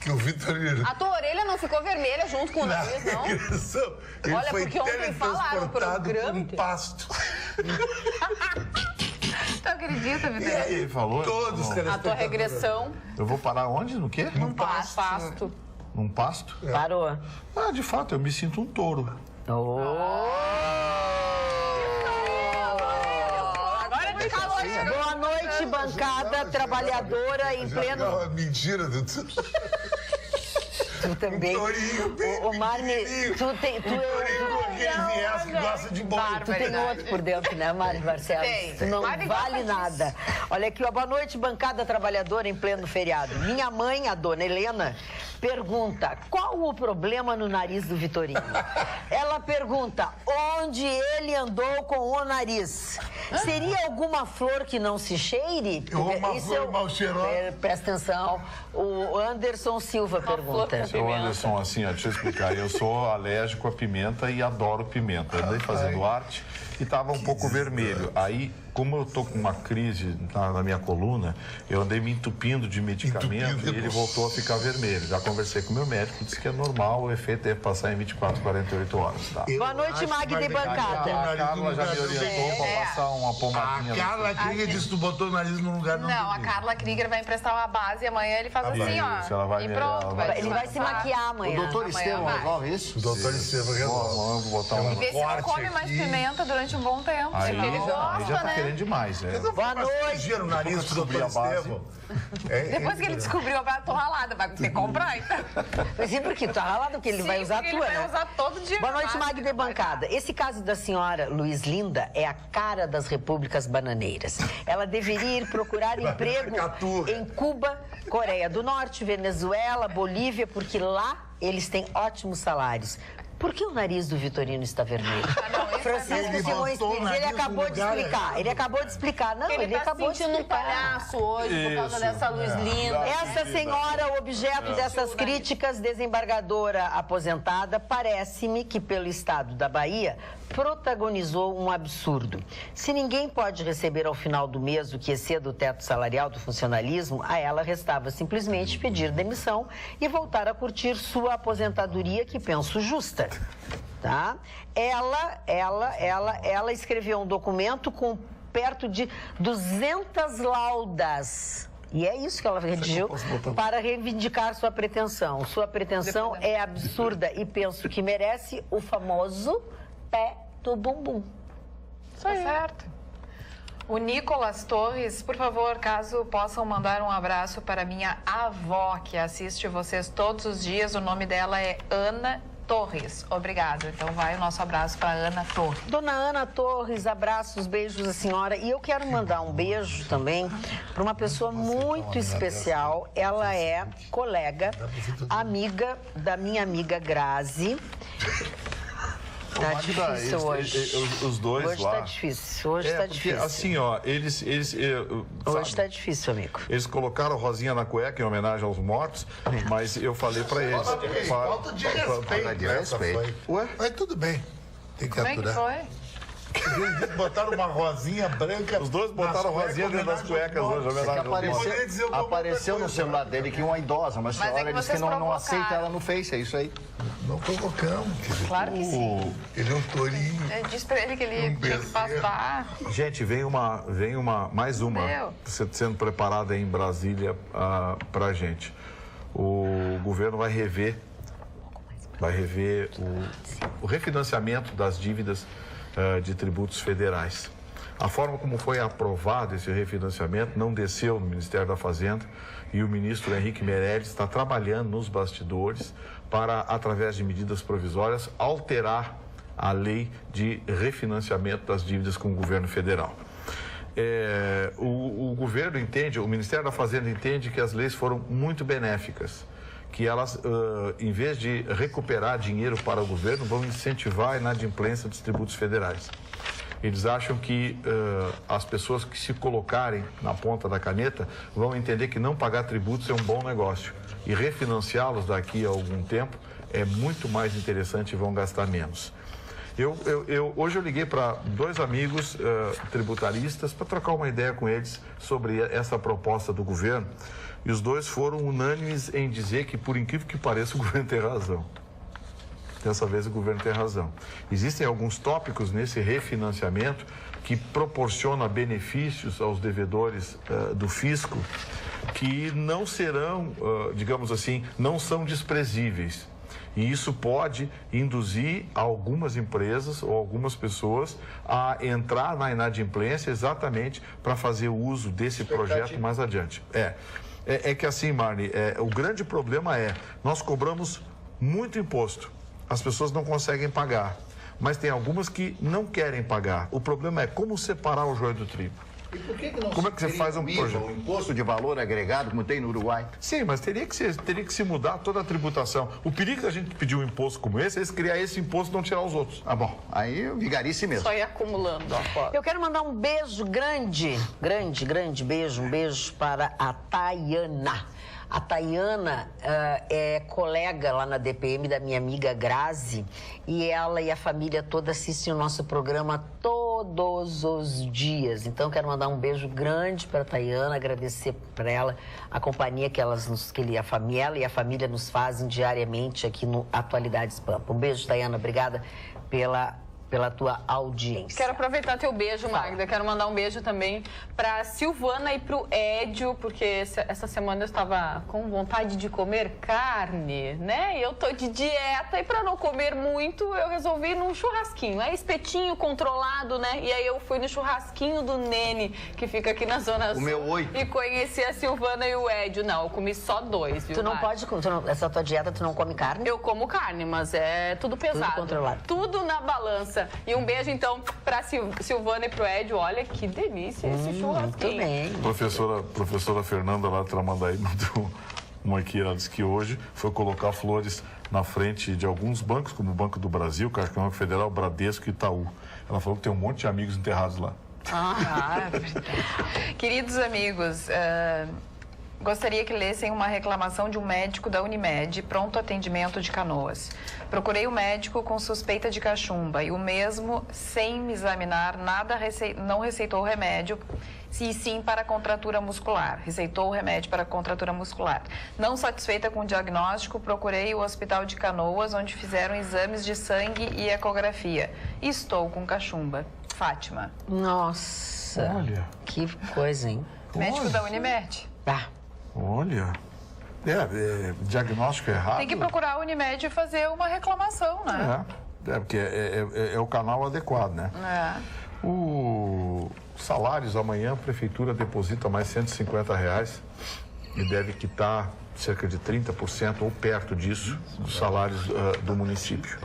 Que o Vitorino... A tua orelha não ficou vermelha junto com o nariz, não? Ele Olha, foi porque ontem falaram no programa... por um pasto. Tu acredita, Vitorino? Ele falou... Todos A tua regressão... Eu vou parar onde? No quê? Num pasto. Num pasto? Parou. De fato, eu me sinto um touro. Agora Boa noite, bancada trabalhadora em pleno... É uma mentira do... Tu também. O Marne, tu tem... Aquele viés que gosta de boi. Tu tem outro por dentro, né, Mari Barcelos? Tem. Tu não Mari vale nada. Olha aqui, ó, boa noite, bancada trabalhadora em pleno feriado. Minha mãe, a dona Helena, pergunta, qual o problema no nariz do Vitorino? Ela pergunta, onde ele andou com o nariz? Seria alguma flor que não se cheire? Ou uma flor mal cheirosa? Presta atenção. O Anderson Silva pergunta. Seu Anderson, assim, ó, deixa eu explicar. Eu sou alérgico a pimenta e adoro pimenta. Eu andei fazendo arte e estava um pouco vermelho. Aí, como eu tô com uma crise na minha coluna, eu andei me entupindo de medicamento e ele voltou a ficar vermelho. Já conversei com o meu médico, disse que é normal, o efeito deve passar em 24, 48 horas. Tá? Boa noite, Magda e bancada. A Carla já me orientou para passar uma pomadinha. A Carla Krieger disse que tu botou o nariz no lugar Não, a Carla Krieger vai emprestar uma base e amanhã ele faz assim, isso, ela ó. vai E melhorar, pronto. ela vai- Ele vai se maquiar amanhã. O doutor Estevam vai. resolve isso? O doutor Estevam resolve. Vou botar E uma... vê se não corte come mais aqui. pimenta durante um bom tempo. Aí, Porque ele aí gosta, já tá né? querendo demais, né? Boa noite. Gira no nariz do doutor a base. Estevam. Depois que ele descobriu, eu tô ralada. Vai ter que comprar, então. Mas sim, porque tu tá ralado que ele vai usar a porque tua, ele vai né? usar todo dia. Boa noite, Magda e bancada. Esse caso da senhora Luiz Linda é a cara das repúblicas bananeiras. Ela deveria ir procurar emprego em Cuba, Coreia do Norte, Venezuela, Bolívia, porque lá eles têm ótimos salários. Por que o nariz do Vitorino está vermelho? Francisco Ele Simões botou o Pires, ele nariz no acabou de lugar explicar. errado. Ele acabou de explicar. Não, Ele ele tá acabou de sentindo um explicar. palhaço hoje por causa Isso. dessa luz linda. Essa senhora, objeto dessas críticas, desembargadora aposentada, parece-me que pelo estado da Bahia protagonizou um absurdo. Se ninguém pode receber ao final do mês o que exceda o teto salarial do funcionalismo, a ela restava simplesmente pedir demissão e voltar a curtir sua aposentadoria, que penso justa. Tá? Ela escreveu um documento com perto de 200 laudas. E é isso que ela redigiu para reivindicar sua pretensão. Sua pretensão é absurda e penso que merece o famoso pé do bumbum. Tá certo. O Nicolas Torres, por favor, caso possam mandar um abraço para minha avó, que assiste vocês todos os dias. O nome dela é Ana Torres. Obrigado. Então vai o nosso abraço para Ana Torres. Dona Ana Torres, abraços, beijos à senhora. E eu quero mandar um beijo também para uma pessoa muito especial. Ela é colega, amiga da minha amiga Grazi. Tá difícil hoje. Os dois Hoje lá. tá difícil. Hoje tá porque, difícil. assim, ó, eles Hoje tá difícil, amigo. eles colocaram Rosinha na cueca em homenagem aos mortos, mas eu falei pra eles. Falta de respeito. de Essa respeito. foi. Ué? Mas tudo bem. Tem que Como é que aturar. foi? Botaram uma rosinha branca. Os dois botaram nas Rosinha dentro das homenagem cuecas aos hoje, mortos. homenagem aos mortos. Poderia dizer alguma Apareceu outra no coisa, celular né? dele que uma idosa, uma é senhora, que ele disse que vocês não provocaram. aceita ela no Face, é isso aí. Não colocamos, querido. Claro que sim. Ele é um tourinho. Diz pra ele que ele tinha que passar. Gente, vem mais uma Meu. sendo preparada em Brasília pra gente. O governo vai rever o refinanciamento das dívidas de tributos federais. A forma como foi aprovado esse refinanciamento não desceu no Ministério da Fazenda e o ministro Henrique Meirelles está trabalhando nos bastidores para, através de medidas provisórias, alterar a lei de refinanciamento das dívidas com o governo federal. O governo entende, o Ministério da Fazenda entende que as leis foram muito benéficas, que elas, em vez de recuperar dinheiro para o governo, vão incentivar a inadimplência dos tributos federais. Eles acham que as pessoas que se colocarem na ponta da caneta vão entender que não pagar tributos é um bom negócio e refinanciá-los daqui a algum tempo é muito mais interessante e vão gastar menos. Hoje eu liguei para dois amigos tributaristas para trocar uma ideia com eles sobre essa proposta do governo e os dois foram unânimes em dizer que, por incrível que pareça, o governo tem razão. Dessa vez o governo tem razão. Existem alguns tópicos nesse refinanciamento que proporciona benefícios aos devedores do fisco que não serão, digamos assim, não são desprezíveis. E isso pode induzir algumas empresas ou algumas pessoas a entrar na inadimplência exatamente para fazer uso desse projeto mais adiante. É que assim, Marli, o grande problema nós cobramos muito imposto, as pessoas não conseguem pagar, mas tem algumas que não querem pagar. O problema é como separar o joio do trigo. E por que não como é que você faz um projeto? Um imposto de valor agregado, como tem no Uruguai? Sim, mas teria que se mudar toda a tributação. O perigo da gente pedir um imposto como esse é criar esse imposto e não tirar os outros. Ah, bom, aí vigarice mesmo. Só ir acumulando. Eu quero mandar um beijo grande beijo, um beijo para a Tayana. A Tayana é colega lá na DPM da minha amiga Grazi e ela e a família toda assistem o nosso programa todos os dias. Então, quero mandar um beijo grande para a Tayana, agradecer para ela a companhia que ela e a família nos fazem diariamente aqui no Atualidades Pampa. Um beijo, Tayana, obrigada pela tua audiência. Quero aproveitar teu beijo, Magda. Quero mandar um beijo também pra Silvana e pro Édio, porque essa semana eu estava com vontade de comer carne, né? E eu tô de dieta e pra não comer muito, eu resolvi ir num churrasquinho. É espetinho controlado, né? E aí eu fui no churrasquinho do Nene, que fica aqui na Zona Sul. O meu 8. E conheci a Silvana e o Édio. Não, eu comi só 2, viu, Tu não pode, essa tua dieta, tu não come carne? Eu como carne, mas é tudo pesado. Tudo controlado. Tudo na balança. E um beijo, então, pra Silvana e pro Édio. Olha que delícia esse churrasquinho. Muito bem. Professora Fernanda lá de Tramandaí mandou uma aqui. Ela disse que hoje foi colocar flores na frente de alguns bancos, como o Banco do Brasil, Caixa Econômica Federal, Bradesco e Itaú. Ela falou que tem um monte de amigos enterrados lá. Queridos amigos, gostaria que lessem uma reclamação de um médico da Unimed, pronto atendimento de Canoas. Procurei o médico com suspeita de cachumba e o mesmo, sem me examinar, não receitou remédio, e sim para contratura muscular. Receitou o remédio para contratura muscular. Não satisfeita com o diagnóstico, procurei o Hospital de Canoas, onde fizeram exames de sangue e ecografia. Estou com cachumba. Fátima. Nossa. Olha. Que coisa, hein? Médico da Unimed. Olha. Diagnóstico errado. Tem que procurar a Unimed e fazer uma reclamação, né? Porque é o canal adequado, né? Os salários, amanhã a prefeitura deposita mais R$150 e deve quitar cerca de 30% ou perto disso dos salários do município.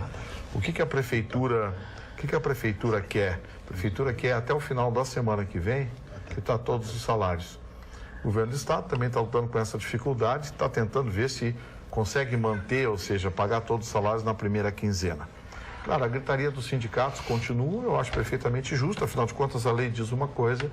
O que a prefeitura quer? A prefeitura quer até o final da semana que vem quitar todos os salários. O governo do estado também está lutando com essa dificuldade, está tentando ver se consegue manter, ou seja, pagar todos os salários na primeira quinzena. Claro, a gritaria dos sindicatos continua, eu acho perfeitamente justo, afinal de contas a lei diz uma coisa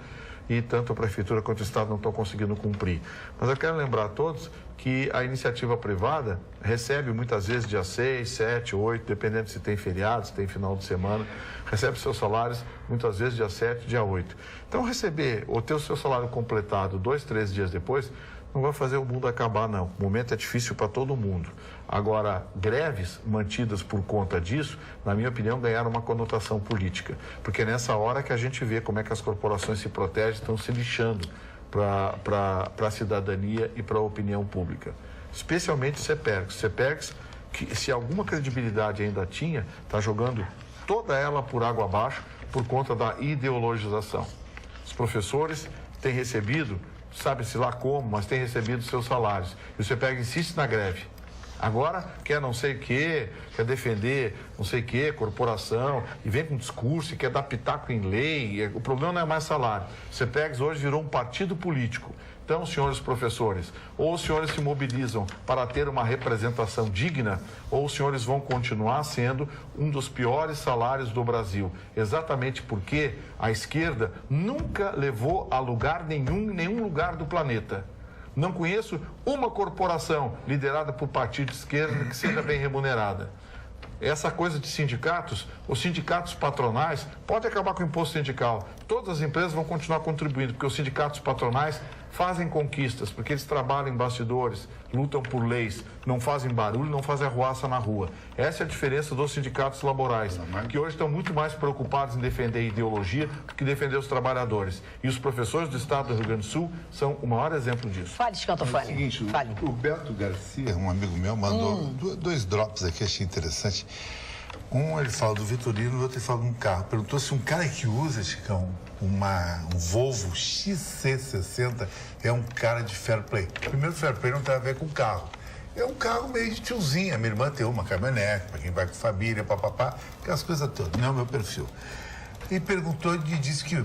e tanto a prefeitura quanto o estado não estão conseguindo cumprir. Mas eu quero lembrar a todos que a iniciativa privada recebe muitas vezes dia 6, 7, 8, dependendo se tem feriado, se tem final de semana, recebe seus salários muitas vezes dia 7, dia 8. Então receber ou ter o seu salário completado 2, 3 dias depois não vai fazer o mundo acabar, não. O momento é difícil para todo mundo. Agora, greves mantidas por conta disso, na minha opinião, ganharam uma conotação política. Porque é nessa hora que a gente vê como é que as corporações se protegem, estão se lixando para a cidadania e para a opinião pública. Especialmente o CEPERGS. CEPERGS, que se alguma credibilidade ainda tinha, está jogando toda ela por água abaixo por conta da ideologização. Os professores têm recebido, sabe-se lá como, mas têm recebido seus salários. E o CEPERG insiste na greve. Agora quer não sei o quê, quer defender não sei o quê, corporação, e vem com discurso e quer dar pitaco em lei. O problema não é mais salário. O CEPERGS hoje virou um partido político. Então, senhores professores, ou os senhores se mobilizam para ter uma representação digna, ou os senhores vão continuar sendo um dos piores salários do Brasil. Exatamente porque a esquerda nunca levou a lugar nenhum, em nenhum lugar do planeta. Não conheço uma corporação liderada por partido de esquerda que seja bem remunerada. Essa coisa de sindicatos, os sindicatos patronais, pode acabar com o imposto sindical. Todas as empresas vão continuar contribuindo, porque os sindicatos patronais fazem conquistas, porque eles trabalham em bastidores, lutam por leis, não fazem barulho, não fazem arruaça na rua. Essa é a diferença dos sindicatos laborais, que hoje estão muito mais preocupados em defender a ideologia do que defender os trabalhadores. E os professores do estado do Rio Grande do Sul são o maior exemplo disso. Fale, Chicão Tofani. É o seguinte, Fale. o Beto Garcia, um amigo meu, mandou dois drops aqui, achei interessante. Um, ele fala do Vitorino, o outro ele fala de um carro. Perguntou se um cara que usa, Chicão, um Volvo XC60 é um cara de fair play. Primeiro, fair play não tem a ver com carro. É um carro meio de tiozinha. Minha irmã tem uma caminhonete, para quem vai com família, papapá, aquelas coisas todas. Não é o meu perfil. E perguntou, disse que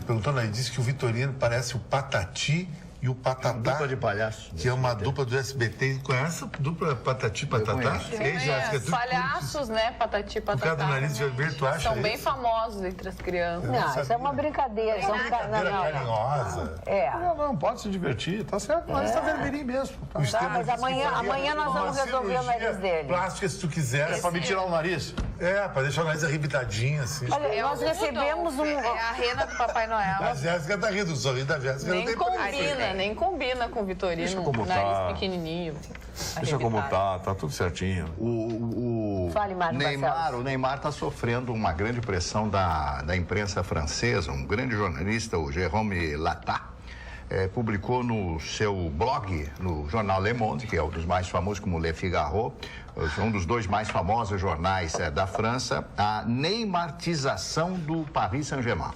o Vitorino parece o Patati e o Patatá. Dupla de palhaços. Que é uma dupla do SBT. Conhece a dupla Patati e Patatá? Palhaços, né? Patati e Patatá. O cara do nariz vermelho, tu acha? São bem famosos entre as crianças. Não, isso é uma brincadeira. Isso é uma Brincadeira carinhosa. Não, pode se divertir, tá certo, mas tá vermelhinho mesmo. Tá. Mas amanhã nós vamos resolver o nariz dele. Plástica, se tu quiser. É pra me tirar o nariz? É, pra deixar o nariz arrebitadinho, assim. Olha, nós recebemos É a rena do Papai Noel. A Jéssica tá rindo, o sorriso da Jéssica não tem Nem combina com o Vitorino. Deixa como nariz tá. pequenininho. Deixa como tá tudo certinho. Fale, Mário Barcelos. O Neymar está sofrendo uma grande pressão da imprensa francesa. Um grande jornalista, o Jérôme Lattat, publicou no seu blog, no jornal Le Monde, que é um dos mais famosos, como Le Figaro, um dos dois mais famosos jornais da França, a neymartização do Paris Saint-Germain.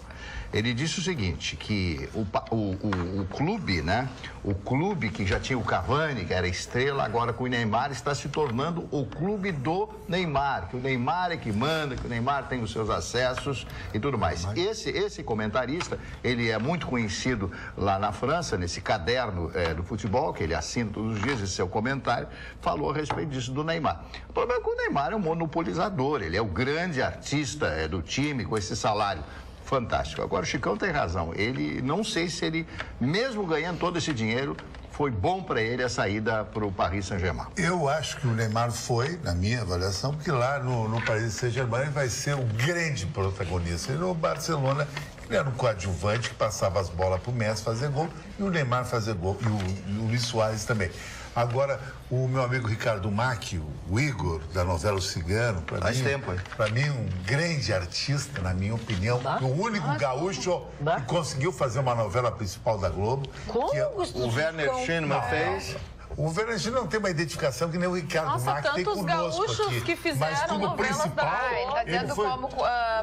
Ele disse o seguinte, que o clube, né? O clube que já tinha o Cavani, que era estrela, agora com o Neymar, está se tornando o clube do Neymar. Que o Neymar é que manda, que o Neymar tem os seus acessos e tudo mais. Esse comentarista, ele é muito conhecido lá na França, nesse caderno do futebol, que ele assina todos os dias, esse seu comentário, falou a respeito disso do Neymar. O problema é que o Neymar é um monopolizador, ele é o grande artista do time com esse salário fantástico. Agora, o Chicão tem razão. Ele, não sei se ele, mesmo ganhando todo esse dinheiro, foi bom para ele a saída para o Paris Saint-Germain. Eu acho que o Neymar foi, na minha avaliação, porque lá no Paris Saint-Germain ele vai ser o grande protagonista. Ele no Barcelona, ele era um coadjuvante que passava as bolas para o Messi fazer gol e o Neymar fazer gol, e o Luis Suárez também. Agora, o meu amigo Ricardo Mack, o Igor, da novela O Cigano, para mim, um grande artista, na minha opinião, o único gaúcho que conseguiu fazer uma novela principal da Globo. Como? O Werner Schindler fez. O Werner Schindler não tem uma identificação que nem o Ricardo Mack tem conosco gaúchos aqui. que fizeram mas como novelas principal, Ele está dizendo como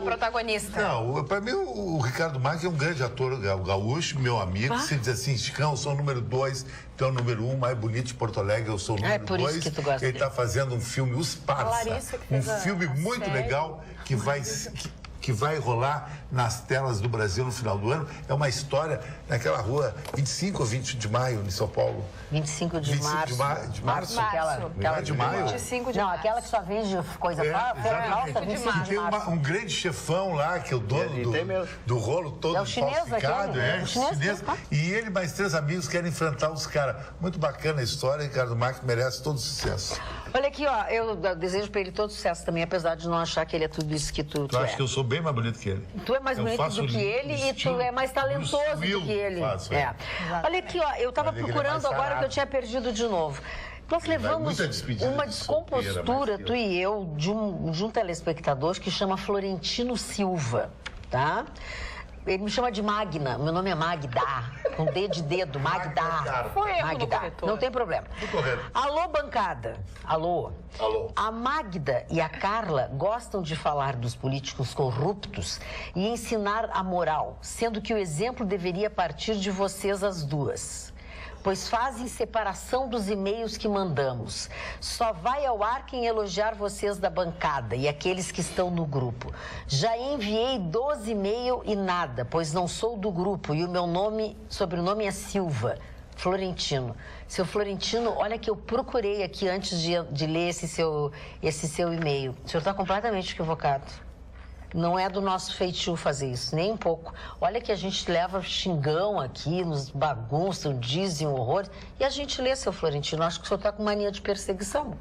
protagonista. Não, para mim o Ricardo Mack é um grande ator gaúcho, meu amigo. Se diz assim, Chicão, eu sou o número 2, tu é o número 1, mais bonito de Porto Alegre, eu sou o número 2. Ele está fazendo um filme, Os Parça, um filme muito legal que vai rolar nas telas do Brasil no final do ano. É uma história naquela rua 25 ou 20 de maio, em São Paulo. 25 de março. De março? Aquela de maio? 25 de Não, março. aquela que só vende coisa falsa, 25 de Tem março. um grande chefão lá, que é o dono do rolo todo É o chinês falsificado. aquele, O chinês. E ele mais 3 amigos querem enfrentar os caras. Muito bacana a história, Ricardo Mack merece todo sucesso. Olha aqui, ó, eu desejo pra ele todo sucesso também, apesar de não achar que ele é tudo isso que tu Tu acha é. que eu sou bem mais bonito que ele? Tu é mais bonito do que ele e tu é mais talentoso do que ele. Olha aqui, ó, eu tava procurando agora que eu tinha perdido de novo. Nós levamos uma descompostura, tu e eu, de um telespectador que chama Florentino Silva, tá? Ele me chama de Magna, meu nome é Magda, com D de dedo, Magda. Foi erro do Magda, corretor. não tem problema. Alô, bancada. Alô. Alô. A Magda e a Carla gostam de falar dos políticos corruptos e ensinar a moral, sendo que o exemplo deveria partir de vocês as duas. Pois fazem separação dos e-mails que mandamos. Só vai ao ar quem elogiar vocês da bancada e aqueles que estão no grupo. Já enviei 12 e-mails e nada, pois não sou do grupo e o meu sobrenome é Silva. Florentino. Seu Florentino, olha que eu procurei aqui antes de ler esse seu e-mail. O senhor está completamente equivocado. Não é do nosso feitio fazer isso, nem um pouco. Olha que a gente leva xingão aqui, nos bagunçam, dizem horrores. E a gente lê, seu Florentino. Acho que o senhor está com mania de perseguição.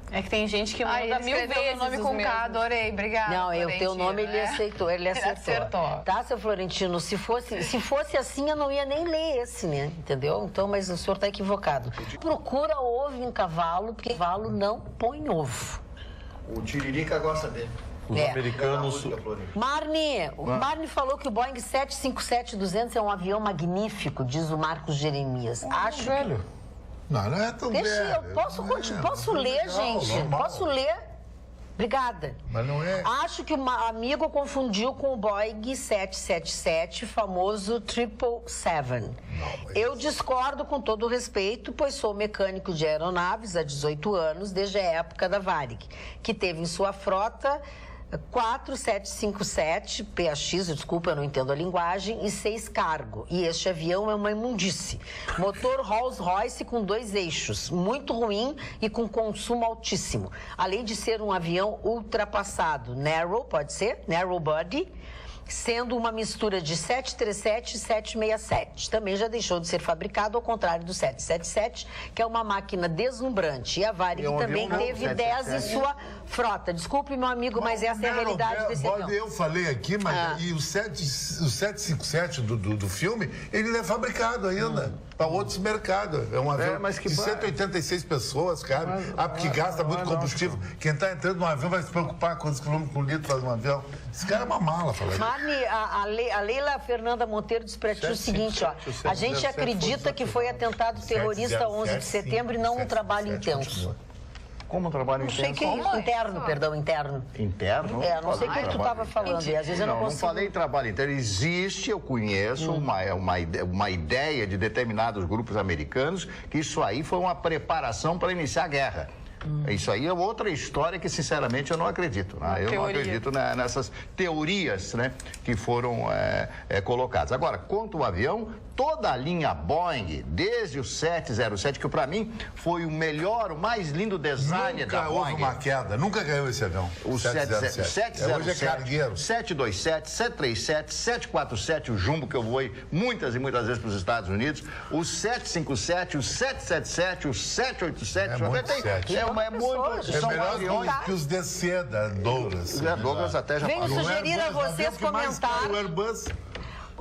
É que tem gente que manda Ele 1000 escreveu vezes o nome os com K, mesmos. adorei, obrigada. Não, o teu nome ele aceitou, ele acertou. acertou. Tá, seu Florentino? Se fosse assim, eu não ia nem ler esse, né? Entendeu? Então, mas o senhor tá equivocado. Procura ovo em cavalo, porque cavalo não põe ovo. O Tiririca gosta dele. Os americanos... O Marne falou que o Boeing 757-200 é um avião magnífico, diz o Marcos Jeremias. Acho velho. Não, não é tão Deixa, velho. eu posso ler, legal, gente. normal. Posso ler? Obrigada. Mas não é. Acho que o amigo confundiu com o Boeing 777, famoso 777. Eu discordo com todo o respeito, pois sou mecânico de aeronaves há 18 anos, desde a época da Varig, que teve em sua frota 4757 PAX, desculpa, eu não entendo a linguagem, e 6 cargo. E este avião é uma imundície. Motor Rolls-Royce com 2 eixos, muito ruim e com consumo altíssimo. Além de ser um avião ultrapassado, narrow, pode ser? Narrow body, sendo uma mistura de 737 e 767. Também já deixou de ser fabricado, ao contrário do 777, que é uma máquina deslumbrante. E a Varig também teve 10 em sua frota. Desculpe, meu amigo, mas essa é a realidade desse avião. Eu falei aqui, mas e o 757 do filme, ele não é fabricado ainda. Para outros mercados. É um avião mas que de 186 pessoas, cara. Porque gasta muito combustível. Quem está entrando num avião vai se preocupar quantos quilômetros por litro faz um avião. Esse cara é uma mala, fala aí. Marne, a Leila Fernanda Monteiro disse para ti o seguinte, ó. A gente acredita que foi atentado terrorista 11 de setembro e não um trabalho intenso. Como um trabalho Não sei intenso? que interno, perdão, interno. Interno? Não sei o que tu estava falando, e às vezes eu não consigo. Não falei em trabalho interno. Existe, eu conheço, uma ideia de determinados grupos americanos que isso aí foi uma preparação para iniciar a guerra. Isso aí é outra história que, sinceramente, eu não acredito. Né? Eu não acredito nessas teorias, né, que foram colocadas. Agora, quanto ao avião, toda a linha Boeing, desde o 707, que para mim foi o melhor, o mais lindo design da Boeing. Nunca houve uma queda, nunca ganhou esse avião. O 707, hoje é cargueiro. 727, 737, 747, o Jumbo que eu voei muitas e muitas vezes para os Estados Unidos, o 757, o 777, o 787. É muito sete. São melhor aviões. que os DC da Douglas. Douglas até já Venho falou. sugerir a vocês comentar. O Airbus.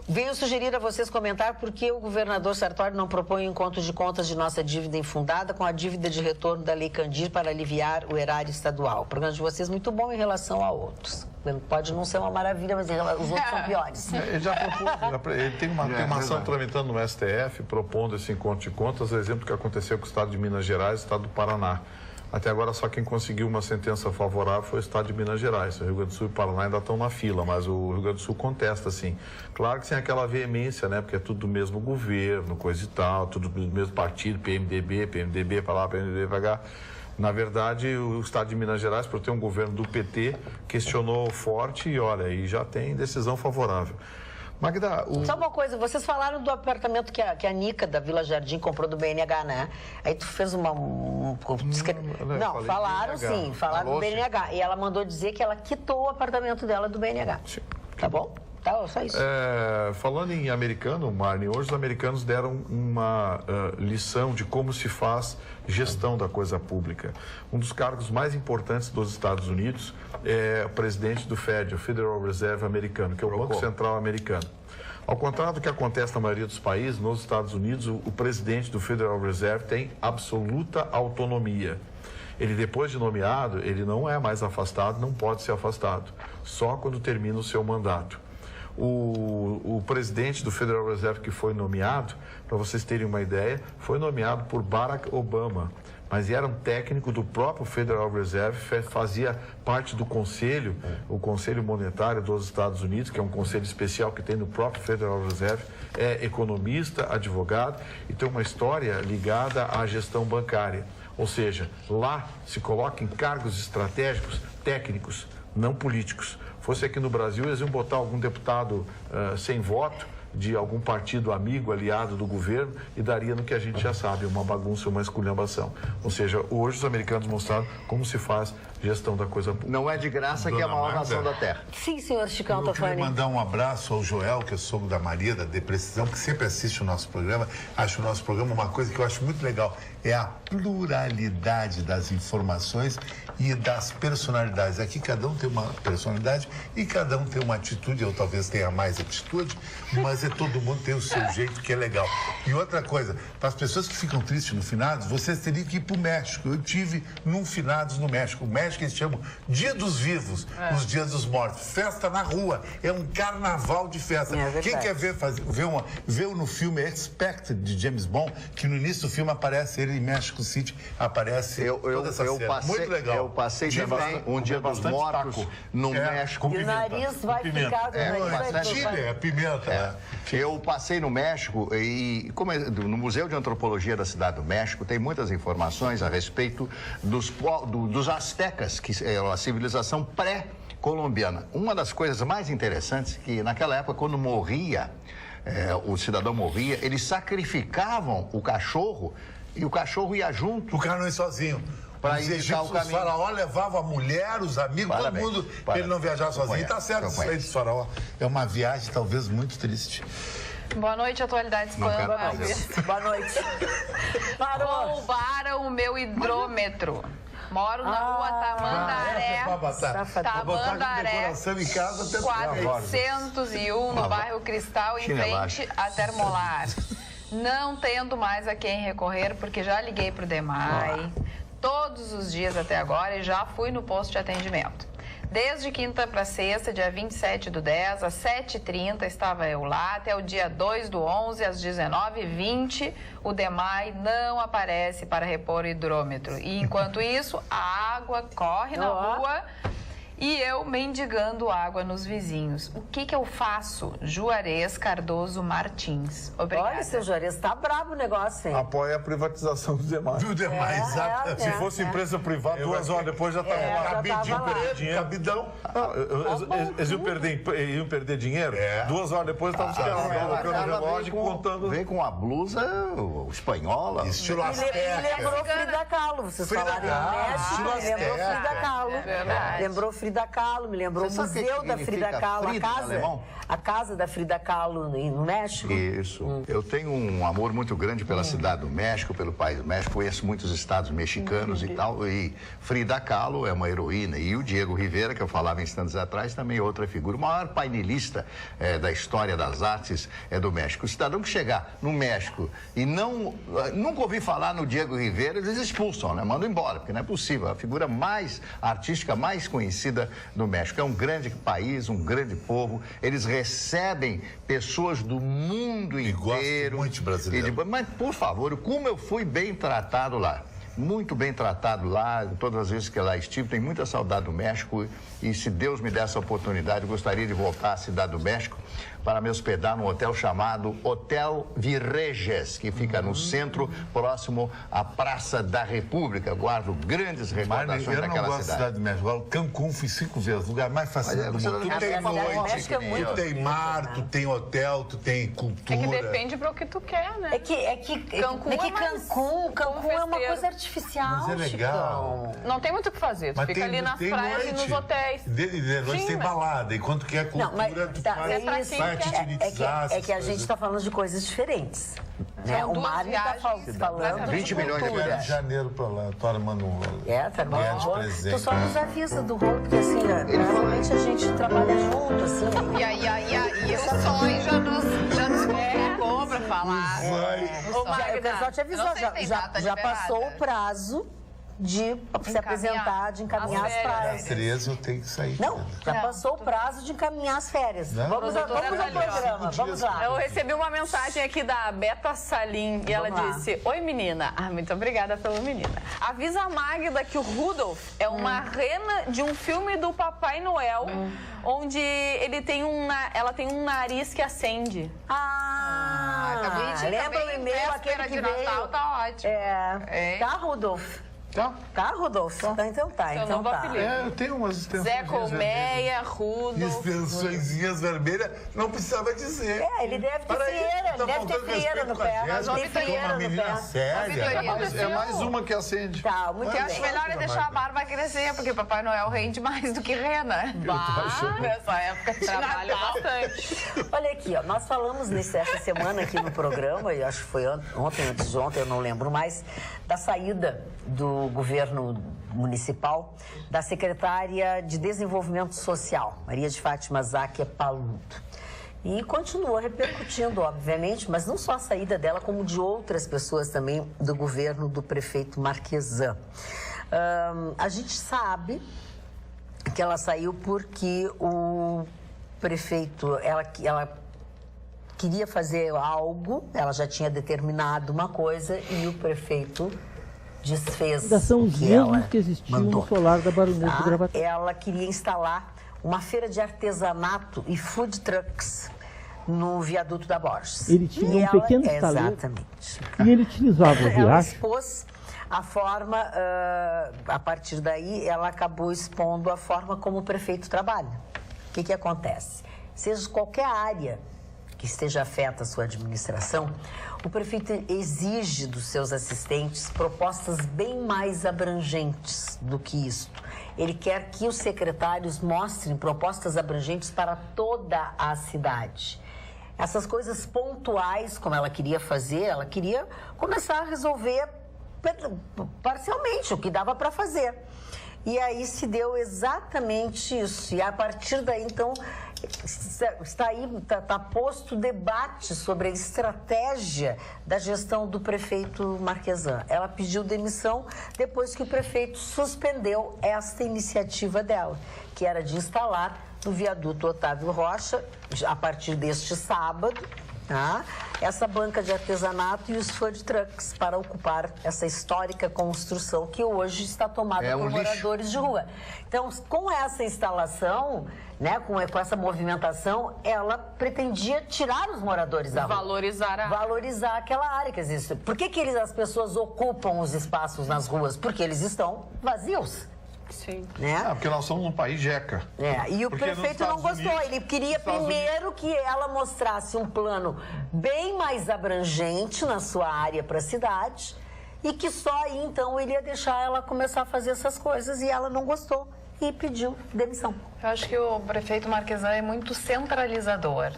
Venho sugerir a vocês comentar por que o governador Sartori não propõe um encontro de contas de nossa dívida infundada com a dívida de retorno da Lei Candir para aliviar o erário estadual. O programa de vocês é muito bom em relação a outros. Pode não ser uma maravilha, mas os outros são piores. Ele já propôs, ele tem uma ação tramitando no STF, propondo esse encontro de contas, o exemplo que aconteceu com o estado de Minas Gerais e o estado do Paraná. Até agora, só quem conseguiu uma sentença favorável foi o estado de Minas Gerais. O Rio Grande do Sul e o Paraná ainda estão na fila, mas o Rio Grande do Sul contesta, sim. Claro que sem aquela veemência, né? Porque é tudo do mesmo governo, coisa e tal, tudo do mesmo partido, PMDB para lá, PMDB para cá. Na verdade, o estado de Minas Gerais, por ter um governo do PT, questionou forte e, olha, aí já tem decisão favorável. Magda, Só uma coisa, vocês falaram do apartamento que a Nica da Vila Jardim comprou do BNH, né? Aí tu fez Não, falaram sim, falaram do BNH. E ela mandou dizer que ela quitou o apartamento dela do BNH. Sim. Tá bom? Tá, só isso. Falando em americano, Marne, hoje os americanos deram uma lição de como se faz gestão da coisa pública. Um dos cargos mais importantes dos Estados Unidos é o presidente do Fed, o Federal Reserve americano, que é o Banco Central americano. Ao contrário do que acontece na maioria dos países, nos Estados Unidos, o presidente do Federal Reserve tem absoluta autonomia. Ele, depois de nomeado, ele não é mais afastado, não pode ser afastado, só quando termina o seu mandato. O presidente do Federal Reserve que foi nomeado, para vocês terem uma ideia, foi nomeado por Barack Obama, mas era um técnico do próprio Federal Reserve, fazia parte do conselho, o Conselho Monetário dos Estados Unidos, que é um conselho especial que tem no próprio Federal Reserve, é economista, advogado e tem uma história ligada à gestão bancária. Ou seja, lá se coloca em cargos estratégicos, técnicos, não políticos. Fosse aqui no Brasil, eles iam botar algum deputado sem voto, de algum partido amigo, aliado do governo, e daria no que a gente já sabe, uma bagunça, uma esculhambação. Ou seja, hoje os americanos mostraram como se faz gestão da coisa pública. Não é de graça que é a maior nação da Terra. Sim, senhor Chicão Eu queria Tofani. mandar um abraço ao Joel, que é sogro da Maria, da Deprecisão, que sempre assiste o nosso programa. Acho o nosso programa uma coisa que eu acho muito legal. É a pluralidade das informações e das personalidades. Aqui cada um tem uma personalidade e cada um tem uma atitude, eu talvez tenha mais atitude, mas todo mundo tem o seu jeito que é legal. E outra coisa, para as pessoas que ficam tristes no finados, vocês teriam que ir para o México. Eu tive num finados no México. O México eles chamam Dia dos Vivos, os Dias dos Mortos. Festa na rua, é um carnaval de festa. Quem quer ver no filme Expected, de James Bond, que no início do filme aparece ele em México City, aparece toda essa cena. Muito legal. Eu passei também um Dia dos Mortos no México. E o nariz vai ficar... É pimenta. Eu passei no México e no Museu de Antropologia da Cidade do México tem muitas informações a respeito dos astecas, que é a civilização pré-colombiana. Uma das coisas mais interessantes é que naquela época, quando o cidadão morria, eles sacrificavam o cachorro e o cachorro ia junto. O cara não ia sozinho. Para indicar o caminho. O faraó levava a mulher, os amigos, todo mundo, para ele não viajar sozinho. E tá certo isso aí do faraó. É uma viagem talvez muito triste. Boa noite, Atualidades Pan. Boa noite. Parou. Roubaram o meu hidrômetro. Moro na rua Tamandaré. Tamandaré, 401, no bairro Cristal, em frente à Termolar. Não tendo mais a quem recorrer, porque já liguei pro DEMAI todos os dias até agora e já fui no posto de atendimento. Desde quinta para sexta, dia 27/10, às 7h30, estava eu lá. Até o dia 2/11, às 19h20, o DEMAI não aparece para repor o hidrômetro. E enquanto isso, a água corre na rua e eu mendigando água nos vizinhos. O que eu faço? Juarez Cardoso Martins. Obrigada. Olha, seu Juarez, tá brabo o negócio, hein? Apoia a privatização do DEMAI. Do DEMAI, exatamente. Se fosse empresa privada, 2 horas depois já estava lá. Cabidão. Eles iam perder dinheiro? 2 horas depois estavam colocando o relógio e contando. Veio com a blusa espanhola. Estilo Me lembrou Frida Kahlo. Vocês falaram no México, me lembrou Frida Kahlo. Lembrou Frida Kahlo, me lembrou o Museu da Frida Kahlo, a casa da Frida Kahlo no México. Isso. Eu tenho um amor muito grande pela cidade do México, pelo país do México. Conheço muitos estados mexicanos e tal. E Frida Kahlo é uma heroína. E o Diego Rivera, que eu falava instantes atrás, também é outra figura. O maior painelista da história das artes do México. O cidadão que chegar no México e nunca ouvi falar no Diego Rivera, eles expulsam, né? Mandam embora, porque não é possível. A figura mais artística, mais conhecida do México. É um grande país, um grande povo. Eles recebem pessoas do mundo inteiro. Muito brasileiro. Mas, por favor, como eu fui bem tratado lá. Muito bem tratado lá, todas as vezes que lá estive, tenho muita saudade do México e se Deus me desse a oportunidade, eu gostaria de voltar à cidade do México para me hospedar num hotel chamado Hotel Virreges, que fica no centro, próximo à Praça da República. Guardo grandes recordações daquela cidade. Eu não gosto da cidade do México. Agora, Cancún, fui 5 vezes, lugar mais fascinante do mundo. Tu tem noite, tu tem mar, tu tem hotel, tu tem cultura. É que depende para o que tu quer, né? Cancún é uma coisa artificial. Mas é legal. Chico. Não tem muito o que fazer. Tu fica ali nas praias e nos hotéis. De noite tem balada. E quando quer cultura, tu vai É que a gente está falando de coisas diferentes. Né? O Mário está falando 20 milhões de Rio de Janeiro para lá, tu armando um rolo. Tá bom. Tu só nos avisa do rolo, porque assim, normalmente a gente trabalha junto, assim. E o sonho já nos convocou para falar. Eu só te avisou, já passou o prazo de se apresentar, de encaminhar as praias. Às 13 eu tenho que sair. Não, já passou o prazo de encaminhar as férias. Vamos ao programa, vamos lá. Eu recebi uma mensagem aqui da Beta Salim e ela disse: oi, menina. Muito obrigada pela menina. Avisa a Magda que o Rudolf é uma rena de um filme do Papai Noel, onde ela tem um nariz que acende. Lembra o e-mail aquele que veio? Natal, tá ótimo. Tá, Rudolf? Tá, Rodolfo? Então tá. Então tá. Eu tenho umas extensões. Zé Colmeia, Rudolf. Extensõezinhas vermelhas, não precisava dizer. Ele deve ter frieira, ele deve ter frieira no pé. Mas Tem frieira no pé. séria. É mais uma que acende. Tá, muito Eu acho bem. melhor é deixar a barba crescer, porque Papai Noel rende mais do que rena. Nessa época de trabalho bastante. Olha aqui, ó, nós falamos essa semana aqui no programa, e acho que foi ontem, antes de ontem, eu não lembro mais, da saída do governo municipal da secretária de Desenvolvimento Social, Maria de Fátima Záquia Paludo. E continua repercutindo, obviamente, mas não só a saída dela, como de outras pessoas também do governo do prefeito Marquesan. A gente sabe que ela saiu porque o prefeito, ela queria fazer algo, ela já tinha determinado uma coisa e o prefeito desfez. Ainda são os mesmos que existiam no solar da Baronesa de Gravataí. Ela queria instalar uma feira de artesanato e food trucks no viaduto da Borges. Ele tinha um pequeno estaleiro. Exatamente. E ele utilizava o Ela riacho. expôs a forma, a partir daí, ela acabou expondo a forma como o prefeito trabalha. O que acontece? Seja qualquer área que esteja afeta a sua administração, o prefeito exige dos seus assistentes propostas bem mais abrangentes do que isto. Ele quer que os secretários mostrem propostas abrangentes para toda a cidade. Essas coisas pontuais, como ela queria fazer, ela queria começar a resolver parcialmente o que dava para fazer. E aí se deu exatamente isso. E a partir daí, então, está posto debate sobre a estratégia da gestão do prefeito Marquesan. Ela pediu demissão depois que o prefeito suspendeu esta iniciativa dela, que era de instalar no viaduto Otávio Rocha, a partir deste sábado, essa banca de artesanato e os food trucks para ocupar essa histórica construção que hoje está tomada por moradores de rua. Então, com essa instalação, né, com essa movimentação, ela pretendia tirar os moradores da rua. Valorizar aquela área. Quer dizer, por que as pessoas ocupam os espaços nas ruas? Porque eles estão vazios. Sim. Né? Porque nós somos um país jeca. E o prefeito não gostou. Ele queria primeiro que ela mostrasse um plano bem mais abrangente na sua área para a cidade e que só aí, então, ele ia deixar ela começar a fazer essas coisas e ela não gostou e pediu demissão. Eu acho que o prefeito Marquesan é muito centralizador.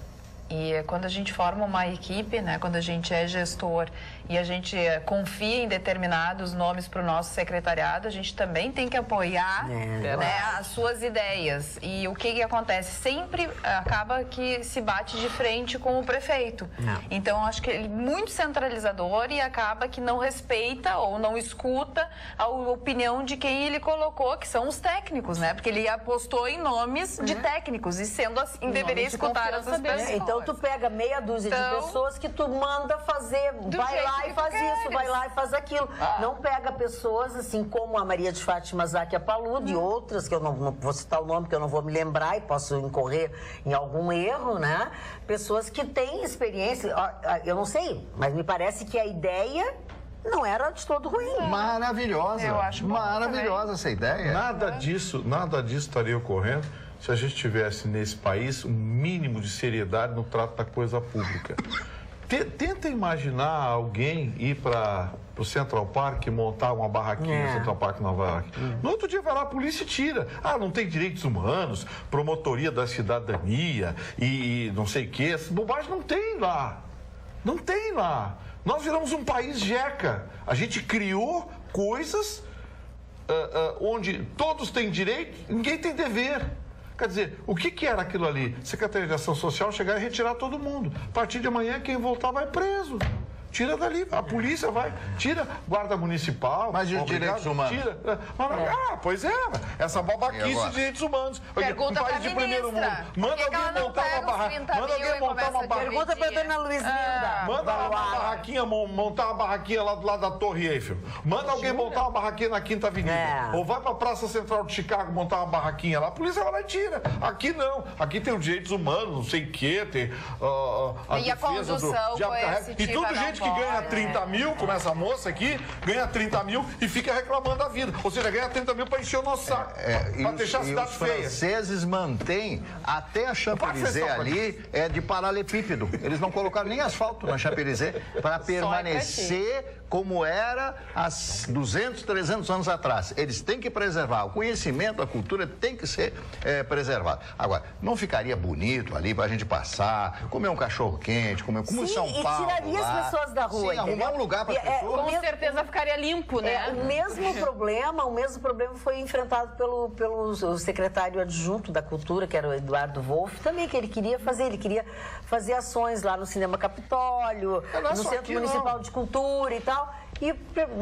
E quando a gente forma uma equipe, né, quando a gente é gestor e a gente confia em determinados nomes para o nosso secretariado, a gente também tem que apoiar né, as suas ideias. E o que acontece? Sempre acaba que se bate de frente com o prefeito. Então, acho que ele é muito centralizador e acaba que não respeita ou não escuta a opinião de quem ele colocou, que são os técnicos, né? Porque ele apostou em nomes de técnicos e, sendo assim, deveria escutar essas pessoas. Então, tu pega meia dúzia de pessoas que tu manda fazer, vai lá e faz isso, vai lá e faz aquilo. Não pega pessoas, assim como a Maria de Fátima Záquia Paludo e outras, que eu não vou citar o nome, que eu não vou me lembrar e posso incorrer em algum erro, né? Pessoas que têm experiência, eu não sei, mas me parece que a ideia não era de todo ruim. Maravilhosa. Eu acho maravilhosa essa ideia. Nada disso estaria ocorrendo se a gente tivesse nesse país um mínimo de seriedade no trato da coisa pública. Tenta imaginar alguém ir para o Central Park e montar uma barraquinha no Central Park Nova York. No outro dia vai lá, a polícia e tira. Não tem direitos humanos, promotoria da cidadania e não sei o quê. Essa bobagem não tem lá. Não tem lá. Nós viramos um país jeca. A gente criou coisas onde todos têm direito, ninguém tem dever. Quer dizer, o que era aquilo ali? Secretaria de Ação Social chegar e retirar todo mundo. A partir de amanhã, quem voltar vai preso. Tira dali, a polícia vai, tira, guarda municipal. Mas e os direitos humanos? Tira. Pois é, essa babaquice de direitos humanos. Pergunta um país de primeiro mundo. Manda alguém montar uma barraquinha. Manda alguém montar uma barraquinha. Pergunta pra dona Luizinha. Manda uma barraquinha, montar uma barraquinha lá do lado da Torre Eiffel. Manda alguém montar uma barraquinha na Quinta Avenida. Ou vai pra Praça Central de Chicago montar uma barraquinha lá. A polícia vai lá e tira. Aqui não. Aqui tem os direitos humanos, não sei o quê. Tem e a condução coercitiva e tudo gente gente que ganha 30 mil, como essa moça aqui, ganha 30 mil e fica reclamando da vida. Ou seja, ganha 30 mil para encher o nosso saco, para deixar a cidade feia. Os franceses mantêm até a Champs-Élysées ali é de paralelepípedo. Eles não colocaram nem asfalto na Champs-Élysées para permanecer como era há 200, 300 anos atrás. Eles têm que preservar. O conhecimento, a cultura tem que ser preservado. Agora, não ficaria bonito ali para a gente passar, comer um cachorro quente, como em São Paulo. E tiraria as pessoas da rua. Sim, arrumar um lugar para as pessoas. Com certeza ficaria limpo, né? O mesmo problema foi enfrentado pelo secretário adjunto da Cultura, que era o Eduardo Wolff, também, que ele queria fazer ações lá no Cinema Capitólio, no Centro Municipal de Cultura e tal. E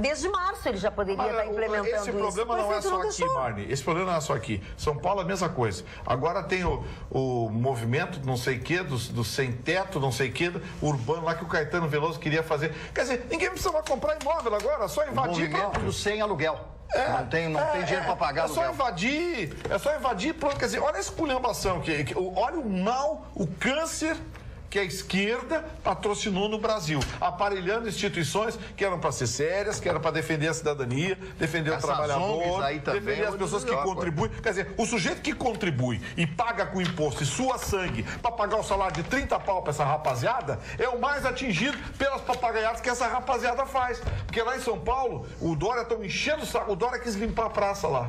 desde março ele já poderia estar implementando isso. Esse problema não é só aqui, Marne. Esse problema não é só aqui. São Paulo é a mesma coisa. Agora tem o movimento não sei o quê, do sem teto, não sei o quê, urbano lá que o Caetano Veloso queria fazer. Quer dizer, ninguém precisava comprar imóvel agora, só invadir. O movimento do sem aluguel. Não tem dinheiro para pagar aluguel. É só invadir, pronto. Quer dizer, olha a esculhambação, olha o mal, o câncer que a esquerda patrocinou no Brasil, aparelhando instituições que eram para ser sérias, que eram para defender a cidadania, defender o trabalhador, defender as pessoas que contribuem. Quer dizer, o sujeito que contribui e paga com imposto e sua sangue para pagar o salário de 30 pau para essa rapaziada, é o mais atingido pelas papagaiadas que essa rapaziada faz. Porque lá em São Paulo, o Dória estão enchendo o saco, o Dória quis limpar a praça lá.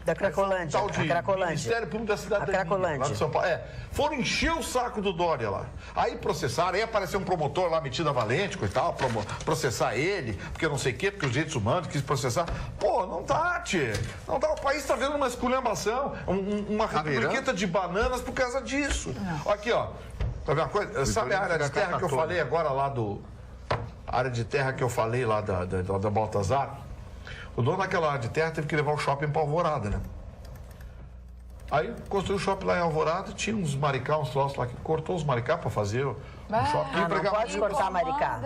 Da Cracolândia. Ministério Público da Cidadania. Lá de São Paulo. Foram encher o saco do Dória lá. Aí processaram, aí apareceu um promotor lá metido a valente, coitado, processar ele, porque não sei o quê, porque os direitos humanos quis processar. Pô, não dá, tchê. Não dá. O país está vendo uma esculhambação, uma republiqueta de bananas por causa disso. Aqui, ó. Tá vendo uma coisa? Sabe a área de terra que eu falei agora lá a área de terra que eu falei lá da Baltazar? O dono daquela área de terra teve que levar o shopping para Alvorada, né? Aí construiu o shopping lá em Alvorada, tinha uns maricá, uns troços lá que cortou os maricá para fazer o shopping. Não pode cortar maricá.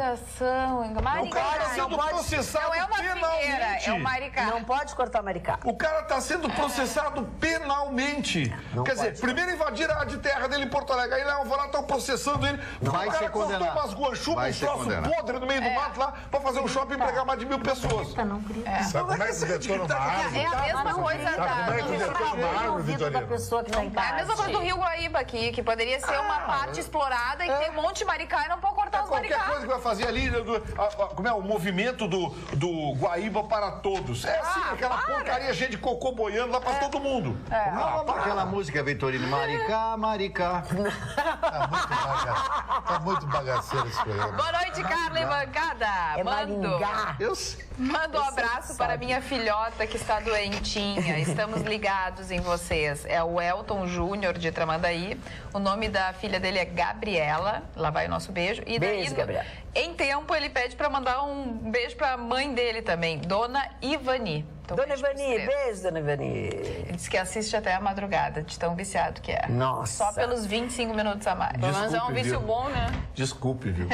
O cara está sendo processado penalmente. É um maricá. Não pode cortar maricá. O cara está sendo processado penalmente. Quer dizer, primeiro invadiram a área de terra dele em Porto Alegre, aí lá em Alvorada estão processando ele. Vai ser condenado. O cara cortou umas guanchubas, uns troços podres no meio do mato lá, para fazer um shopping e empregar mais de 1000 pessoas. Sabe como é que se detona uma árvore? É a mesma coisa Como é que se detona uma árvore, Vitorino? Da pessoa que está em É a mesma coisa do Rio Guaíba aqui, que poderia ser uma parte explorada e tem um monte de maricá e não pode cortar os maricá. Qualquer coisa que vai fazer ali, como é o movimento do Guaíba para todos. É assim, aquela porcaria, gente de cocô boiando lá para todo mundo. Aquela música, Vitorino, maricá, maricá. Tá muito bagaceiro esse programa. Boa noite, Carla e bancada. Mando um abraço para minha filhota que está doentinha. Estamos ligados em vocês. É o Elton Júnior de Tramandaí. O nome da filha dele é Gabriela. Lá vai o nosso beijo. E daí, beijo, Gabriela. Em tempo, ele pede para mandar um beijo para a mãe dele também, Dona Ivani. Então, Dona Ivani, beijo, Dona Ivani. Ele disse que assiste até a madrugada, de tão viciado que é. Nossa. Só pelos 25 minutos a mais. Pelo menos é um vício bom, né? Desculpe, viu?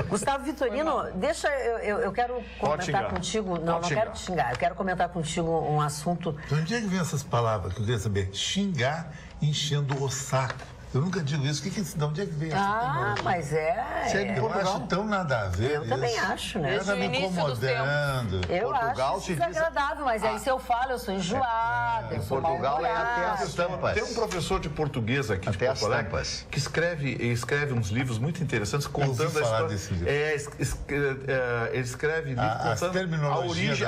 Gustavo Vitorino, deixa eu quero comentar contigo. Não quero te xingar. Eu quero comentar contigo um assunto. De onde é que vem essas palavras que eu queria saber? Xingar enchendo o saco. Eu nunca digo isso. De onde é que vem essa palavra? Mas eu acho tão nada a ver. Eu também acho, né? Tá me incomodando. Eu acho desagradável, mas aí se eu falo, eu sou enjoada. Em Portugal é até as tampas. Tem um professor de português aqui de Porto Alegre que escreve uns livros muito interessantes contando a história. Desse livro. Ele escreve livros contando a origem.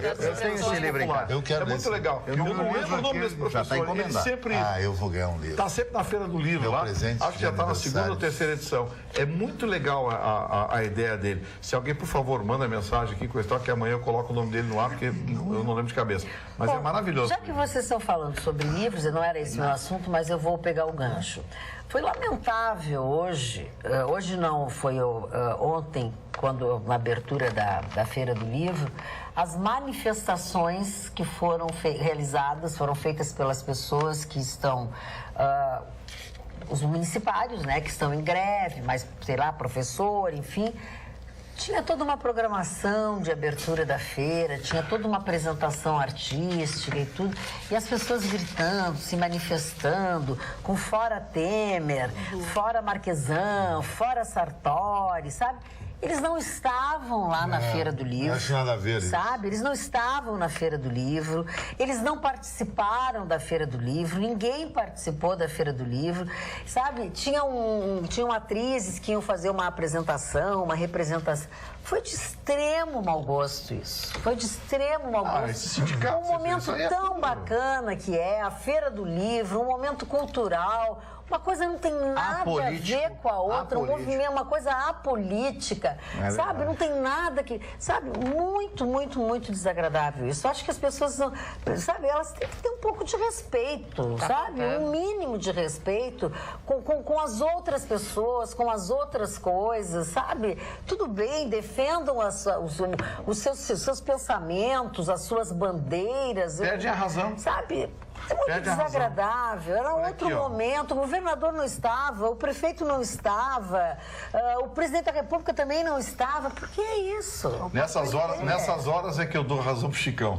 Eu tenho esse livro em casa. Eu quero é muito legal. Eu não lembro o nome desse professor. Ele sempre eu vou ganhar um livro. Está sempre na feira do livro lá. Acho que já está na segunda ou terceira edição. É muito legal a ideia dele. Se alguém, por favor, manda mensagem aqui com a história, que amanhã eu coloco o nome dele no ar, porque eu não lembro de cabeça. Mas é maravilhoso. Já que vocês estão falando sobre livros, não era esse o meu assunto, mas eu vou pegar o gancho. Foi lamentável hoje não, foi ontem, quando na abertura da Feira do Livro, as manifestações que foram realizadas, foram feitas pelas pessoas que estão... os municipários, né, que estão em greve, mas, sei lá, professor, enfim, Tinha toda uma programação de abertura da feira, tinha toda uma apresentação artística e tudo. E as pessoas gritando, se manifestando, com fora Temer, fora Marquesan, fora Sartori, sabe? Eles não estavam lá na Feira do Livro. Não acho nada a ver isso. Sabe? Eles não estavam na Feira do Livro, eles não participaram da Feira do Livro, ninguém participou da Feira do Livro, sabe? Tinham atrizes que iam fazer uma apresentação, uma representação. Foi de extremo mau gosto isso. Foi de extremo mau gosto. Esse sindicato, um momento tão bacana que é a Feira do Livro, um momento cultural. Uma coisa não tem nada a ver com a outra, um movimento, uma coisa apolítica, sabe? Não tem nada que... Sabe? Muito, muito, muito desagradável isso. Eu acho que as pessoas, sabe? Elas têm que ter um pouco de respeito, sabe? Um mínimo de respeito com as outras pessoas, com as outras coisas, sabe? Tudo bem, defendam os seus pensamentos, as suas bandeiras. Perdem a razão. Sabe? É muito desagradável, era outro momento, o governador não estava, o prefeito não estava, o presidente da República também não estava, por que é isso? Nessas horas é que eu dou razão pro Chicão.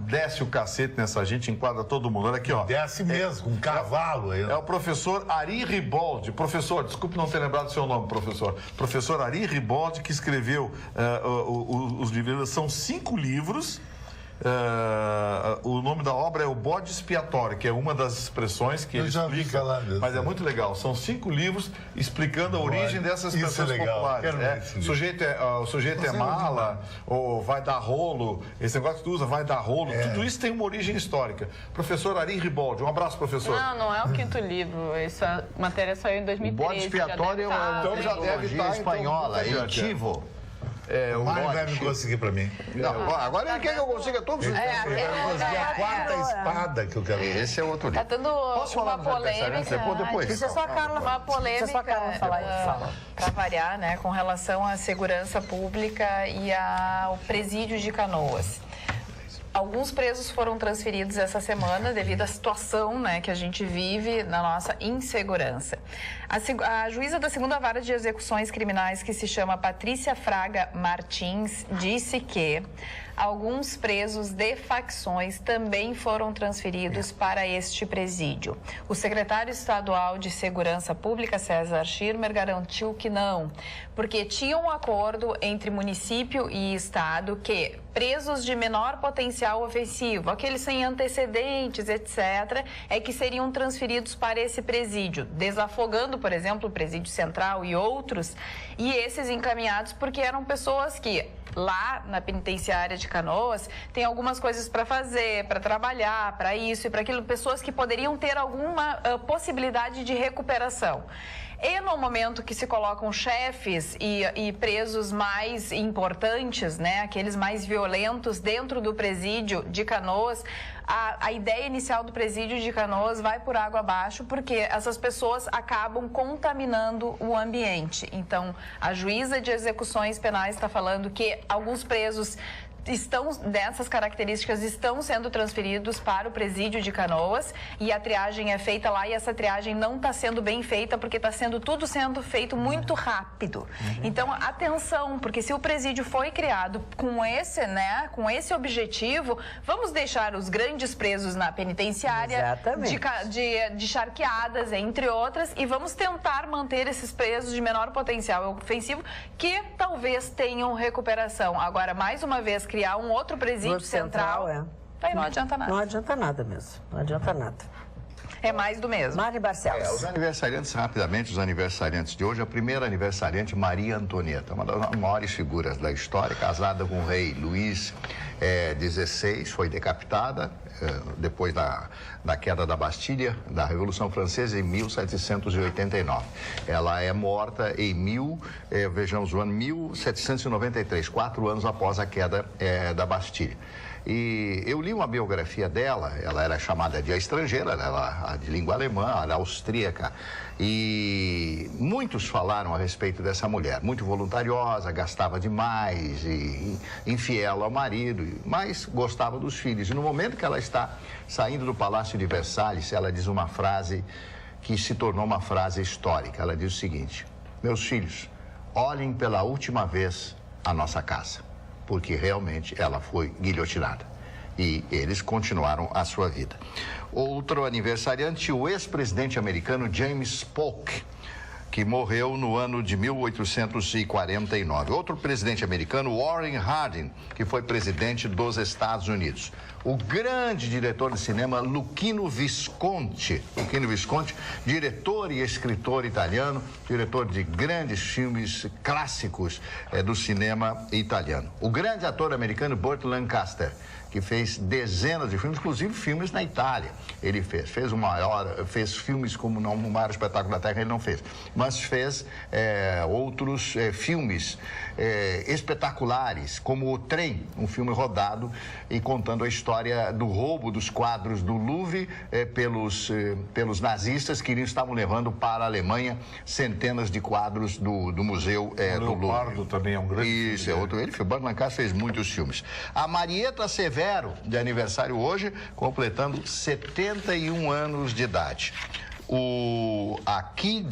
Desce o cacete nessa gente, enquadra todo mundo. Olha aqui, ó. Desce mesmo, com um cavalo. É o professor Ari Riboldi. Professor, desculpe não ter lembrado do seu nome, professor. Professor Ari Riboldi, que escreveu os livros, são 5 livros. O nome da obra é O Bode Expiatório, que é uma das expressões que ele explica, mas é muito legal. São 5 livros explicando a origem dessas expressões populares. O sujeito é mala, ou vai dar rolo, esse negócio que tu usa, vai dar rolo, tudo isso tem uma origem histórica. Professor Ari Riboldi, um abraço, professor. Não é o 5º livro, essa matéria saiu em 2013. O Bode Expiatório então já deve estar espanhola, Etivo. O Mário vai me conseguir pra mim. Não, agora ele quer que eu consiga todos os Eu quero conseguir a 4ª espada que eu quero. Esse é outro livro. Tá dando uma polêmica. Depois. Deixa só a Carla, uma polêmica falar. Para variar, né, com relação à segurança pública e ao presídio de Canoas. Alguns presos foram transferidos essa semana devido à situação, né, que a gente vive na nossa insegurança. A juíza da 2ª Vara de Execuções Criminais, que se chama Patrícia Fraga Martins, disse que alguns presos de facções também foram transferidos para este presídio. O secretário estadual de Segurança Pública, César Schirmer, garantiu que não, porque tinha um acordo entre município e estado que presos de menor potencial ofensivo, aqueles sem antecedentes, etc., é que seriam transferidos para esse presídio, desafogando, por exemplo, o presídio central e outros, e esses encaminhados porque eram pessoas que lá na penitenciária de Canoas tem algumas coisas para fazer, para trabalhar, para isso e para aquilo, pessoas que poderiam ter alguma possibilidade de recuperação. E no momento que se colocam chefes e presos mais importantes, né, aqueles mais violentos dentro do presídio de Canoas, a ideia inicial do presídio de Canoas vai por água abaixo, porque essas pessoas acabam contaminando o ambiente. Então, a juíza de execuções penais está falando que alguns presos dessas características estão sendo transferidos para o presídio de Canoas e a triagem é feita lá e essa triagem não está sendo bem feita porque está tudo sendo feito muito rápido. Então, atenção, porque se o presídio foi criado com esse objetivo, vamos deixar os grandes presos na penitenciária de charqueadas, entre outras, e vamos tentar manter esses presos de menor potencial ofensivo que talvez tenham recuperação. Agora, mais uma vez, criar um outro presídio central, aí não adianta nada. Não adianta nada mesmo, não adianta nada. É mais do mesmo. Mari Barcelos. Os aniversariantes, rapidamente, os aniversariantes de hoje. A primeira aniversariante, Maria Antonieta, uma das maiores figuras da história, casada com o rei Luís XVI, foi decapitada depois da queda da Bastilha, da Revolução Francesa, em 1789. Ela é morta em vejamos o ano 1793, 4 anos após a queda da Bastilha. E eu li uma biografia dela, ela era chamada de estrangeira, ela de língua alemã, era austríaca, e muitos falaram a respeito dessa mulher, muito voluntariosa, gastava demais, e infiel ao marido, mas gostava dos filhos. E no momento que ela está saindo do Palácio de Versalhes, ela diz uma frase que se tornou uma frase histórica. Ela diz o seguinte: meus filhos, olhem pela última vez a nossa casa, porque realmente ela foi guilhotinada. E eles continuaram a sua vida. Outro aniversariante, o ex-presidente americano James Polk, que morreu no ano de 1849. Outro presidente americano, Warren Harding, que foi presidente dos Estados Unidos. O grande diretor de cinema, Luchino Visconti. Luchino Visconti, diretor e escritor italiano, diretor de grandes filmes clássicos do cinema italiano. O grande ator americano, Burt Lancaster, que fez dezenas de filmes, inclusive filmes na Itália. Ele fez filmes como O Maior Espetáculo da Terra, ele não fez, mas fez outros filmes espetaculares, como O Trem, um filme rodado e contando a história do roubo dos quadros do Louvre pelos nazistas que estavam levando para a Alemanha centenas de quadros do Museu do Louvre. Leopardo também é um grande Isso, é outro. Ele, Burt Lancaster, fez muitos filmes. A Marieta Severo, de aniversário hoje, completando 71 anos de idade. A Ki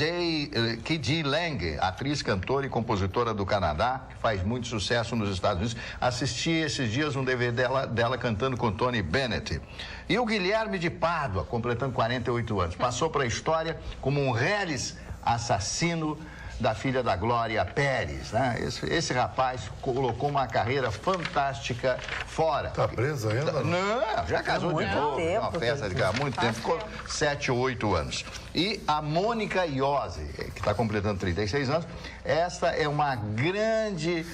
Lang, atriz, cantora e compositora do Canadá, que faz muito sucesso nos Estados Unidos. Assisti esses dias um DVD dela cantando com Tony Bennett. E o Guilherme de Pádua, completando 48 anos. Passou para a história como um reles assassino da filha da Glória Pérez, né? Esse rapaz colocou uma carreira fantástica fora. Tá preso ainda? Não, já casou de novo. Uma festa de há muito tempo, ficou 7 ou 8 anos. E a Mônica Iose, que está completando 36 anos, esta é uma grande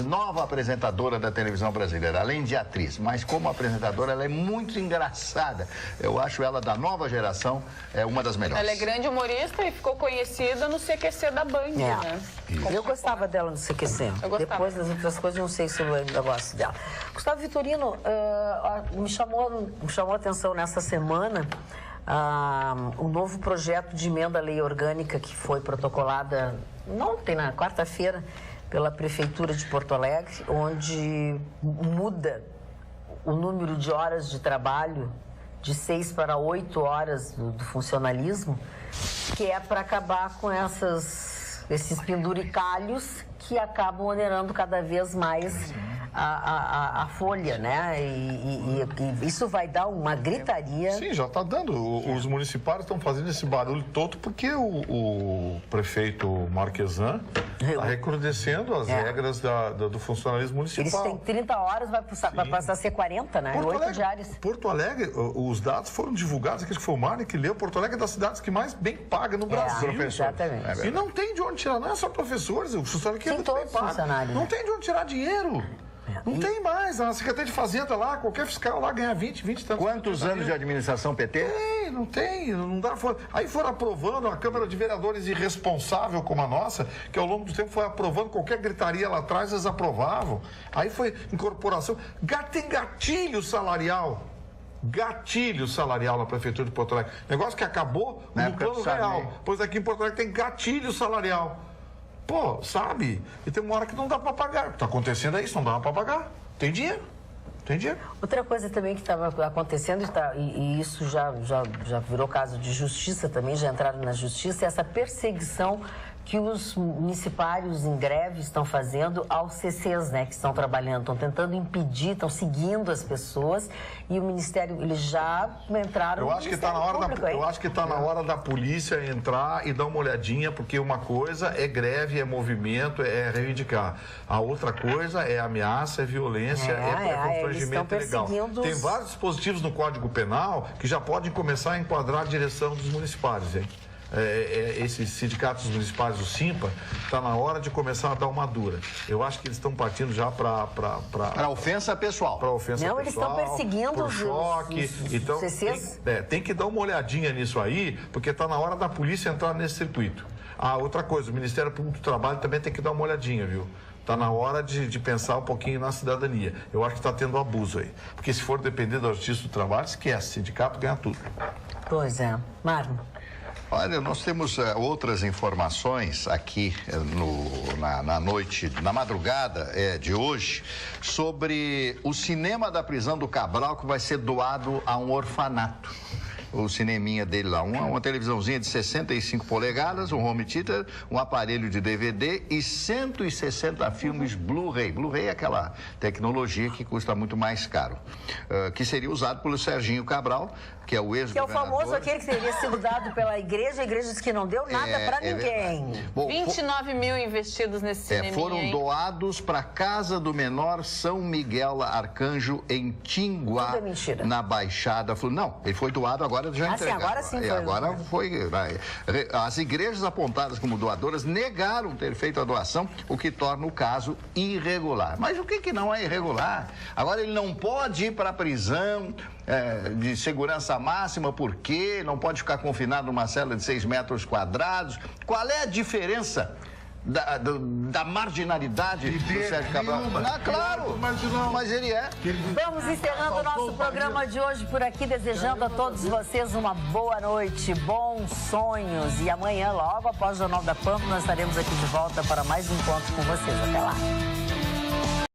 nova apresentadora da televisão brasileira, além de atriz, mas como apresentadora ela é muito engraçada. Eu acho ela da nova geração uma das melhores. Ela é grande humorista e ficou conhecida no CQC da Band, né? Eu gostava dela no CQC. Depois das outras coisas, não sei se eu ainda gosto dela. Gustavo Vitorino, me chamou a atenção nessa semana o novo projeto de emenda à lei orgânica que foi protocolada ontem, na quarta-feira, pela Prefeitura de Porto Alegre, onde muda o número de horas de trabalho de 6 para 8 horas do funcionalismo, que é para acabar com esses penduricalhos que acabam onerando cada vez mais a folha, né? E isso vai dar uma gritaria. Sim, já está dando. Os municipários estão fazendo esse barulho todo porque o prefeito Marquesan está recrudescendo as regras do funcionalismo municipal. Eles têm 30 horas, vai passar a ser 40, né? 8 diárias. Porto Alegre, os dados foram divulgados, aqui que foi o Mário que leu. Porto Alegre é das cidades que mais bem paga no Brasil. Exatamente. E não tem de onde tirar, não é só professores, o funcionário aqui é muito bem pago. Não tem de onde tirar dinheiro. Não tem mais. A Secretaria de Fazenda lá, qualquer fiscal lá ganha 20 e tantos. Quantos anos de administração PT? Não dá. Aí foram aprovando a Câmara de Vereadores irresponsável como a nossa, que ao longo do tempo foi aprovando qualquer gritaria lá atrás, eles aprovavam. Aí foi incorporação. Tem gatilho salarial. Gatilho salarial na Prefeitura de Porto Alegre. Negócio que acabou no plano real. Pois aqui em Porto Alegre tem gatilho salarial. Pô, sabe? E tem uma hora que não dá para pagar. O que está acontecendo é isso, não dá para pagar. Tem dinheiro. Outra coisa também que estava acontecendo, e isso já virou caso de justiça também, já entraram na justiça, é essa perseguição que os municipários em greve estão fazendo aos CCs, né, que estão trabalhando, estão tentando impedir, estão seguindo as pessoas, e o Ministério, eles já entraram. Eu acho que está na hora da polícia entrar e dar uma olhadinha, porque uma coisa é greve, é movimento, é reivindicar. A outra coisa é ameaça, é violência, é constrangimento ilegal. Tem vários dispositivos no Código Penal que já podem começar a enquadrar a direção dos municipários, hein? Esses sindicatos municipais, o Simpa, está na hora de começar a dar uma dura. Eu acho que eles estão partindo já para ofensa pessoal. Para ofensa pessoal. Não, eles estão perseguindo os choque. Então, CCs. Tem que dar uma olhadinha nisso aí, porque está na hora da polícia entrar nesse circuito. Outra coisa, o Ministério Público do Trabalho também tem que dar uma olhadinha, viu? Está na hora de pensar um pouquinho na cidadania. Eu acho que está tendo abuso aí. Porque se for depender da Justiça do Trabalho, esquece. Sindicato ganha tudo. Pois é. Marlon. Olha, nós temos outras informações aqui na noite, na madrugada de hoje, sobre o cinema da prisão do Cabral que vai ser doado a um orfanato. o cineminha dele lá. Uma televisãozinha de 65 polegadas, um home theater, um aparelho de DVD e 160 filmes Blu-ray. Blu-ray é aquela tecnologia que custa muito mais caro, que seria usado pelo Serginho Cabral, que é o ex-governador. Que é o famoso aquele que teria sido dado pela igreja, a igreja disse que não deu nada para ninguém. Bom, 29 mil investidos nesse cineminha, foram doados para a Casa do Menor São Miguel Arcanjo, em Tinguá, tudo é mentira. na Baixada Fluminense. Não, ele foi doado, agora já entregaram. Agora sim foi. Agora foi. As igrejas apontadas como doadoras negaram ter feito a doação, o que torna o caso irregular. Mas o que não é irregular? Agora ele não pode ir para a prisão de segurança máxima, porque não pode ficar confinado numa cela de 6 metros quadrados. Qual é a diferença da marginalidade do Sérgio Cabral? Claro, mas ele é. Vamos encerrando o nosso programa de hoje por aqui, desejando a todos vocês uma boa noite, bons sonhos. E amanhã, logo após o Jornal da Pampa, nós estaremos aqui de volta para mais um encontro com vocês. Até lá.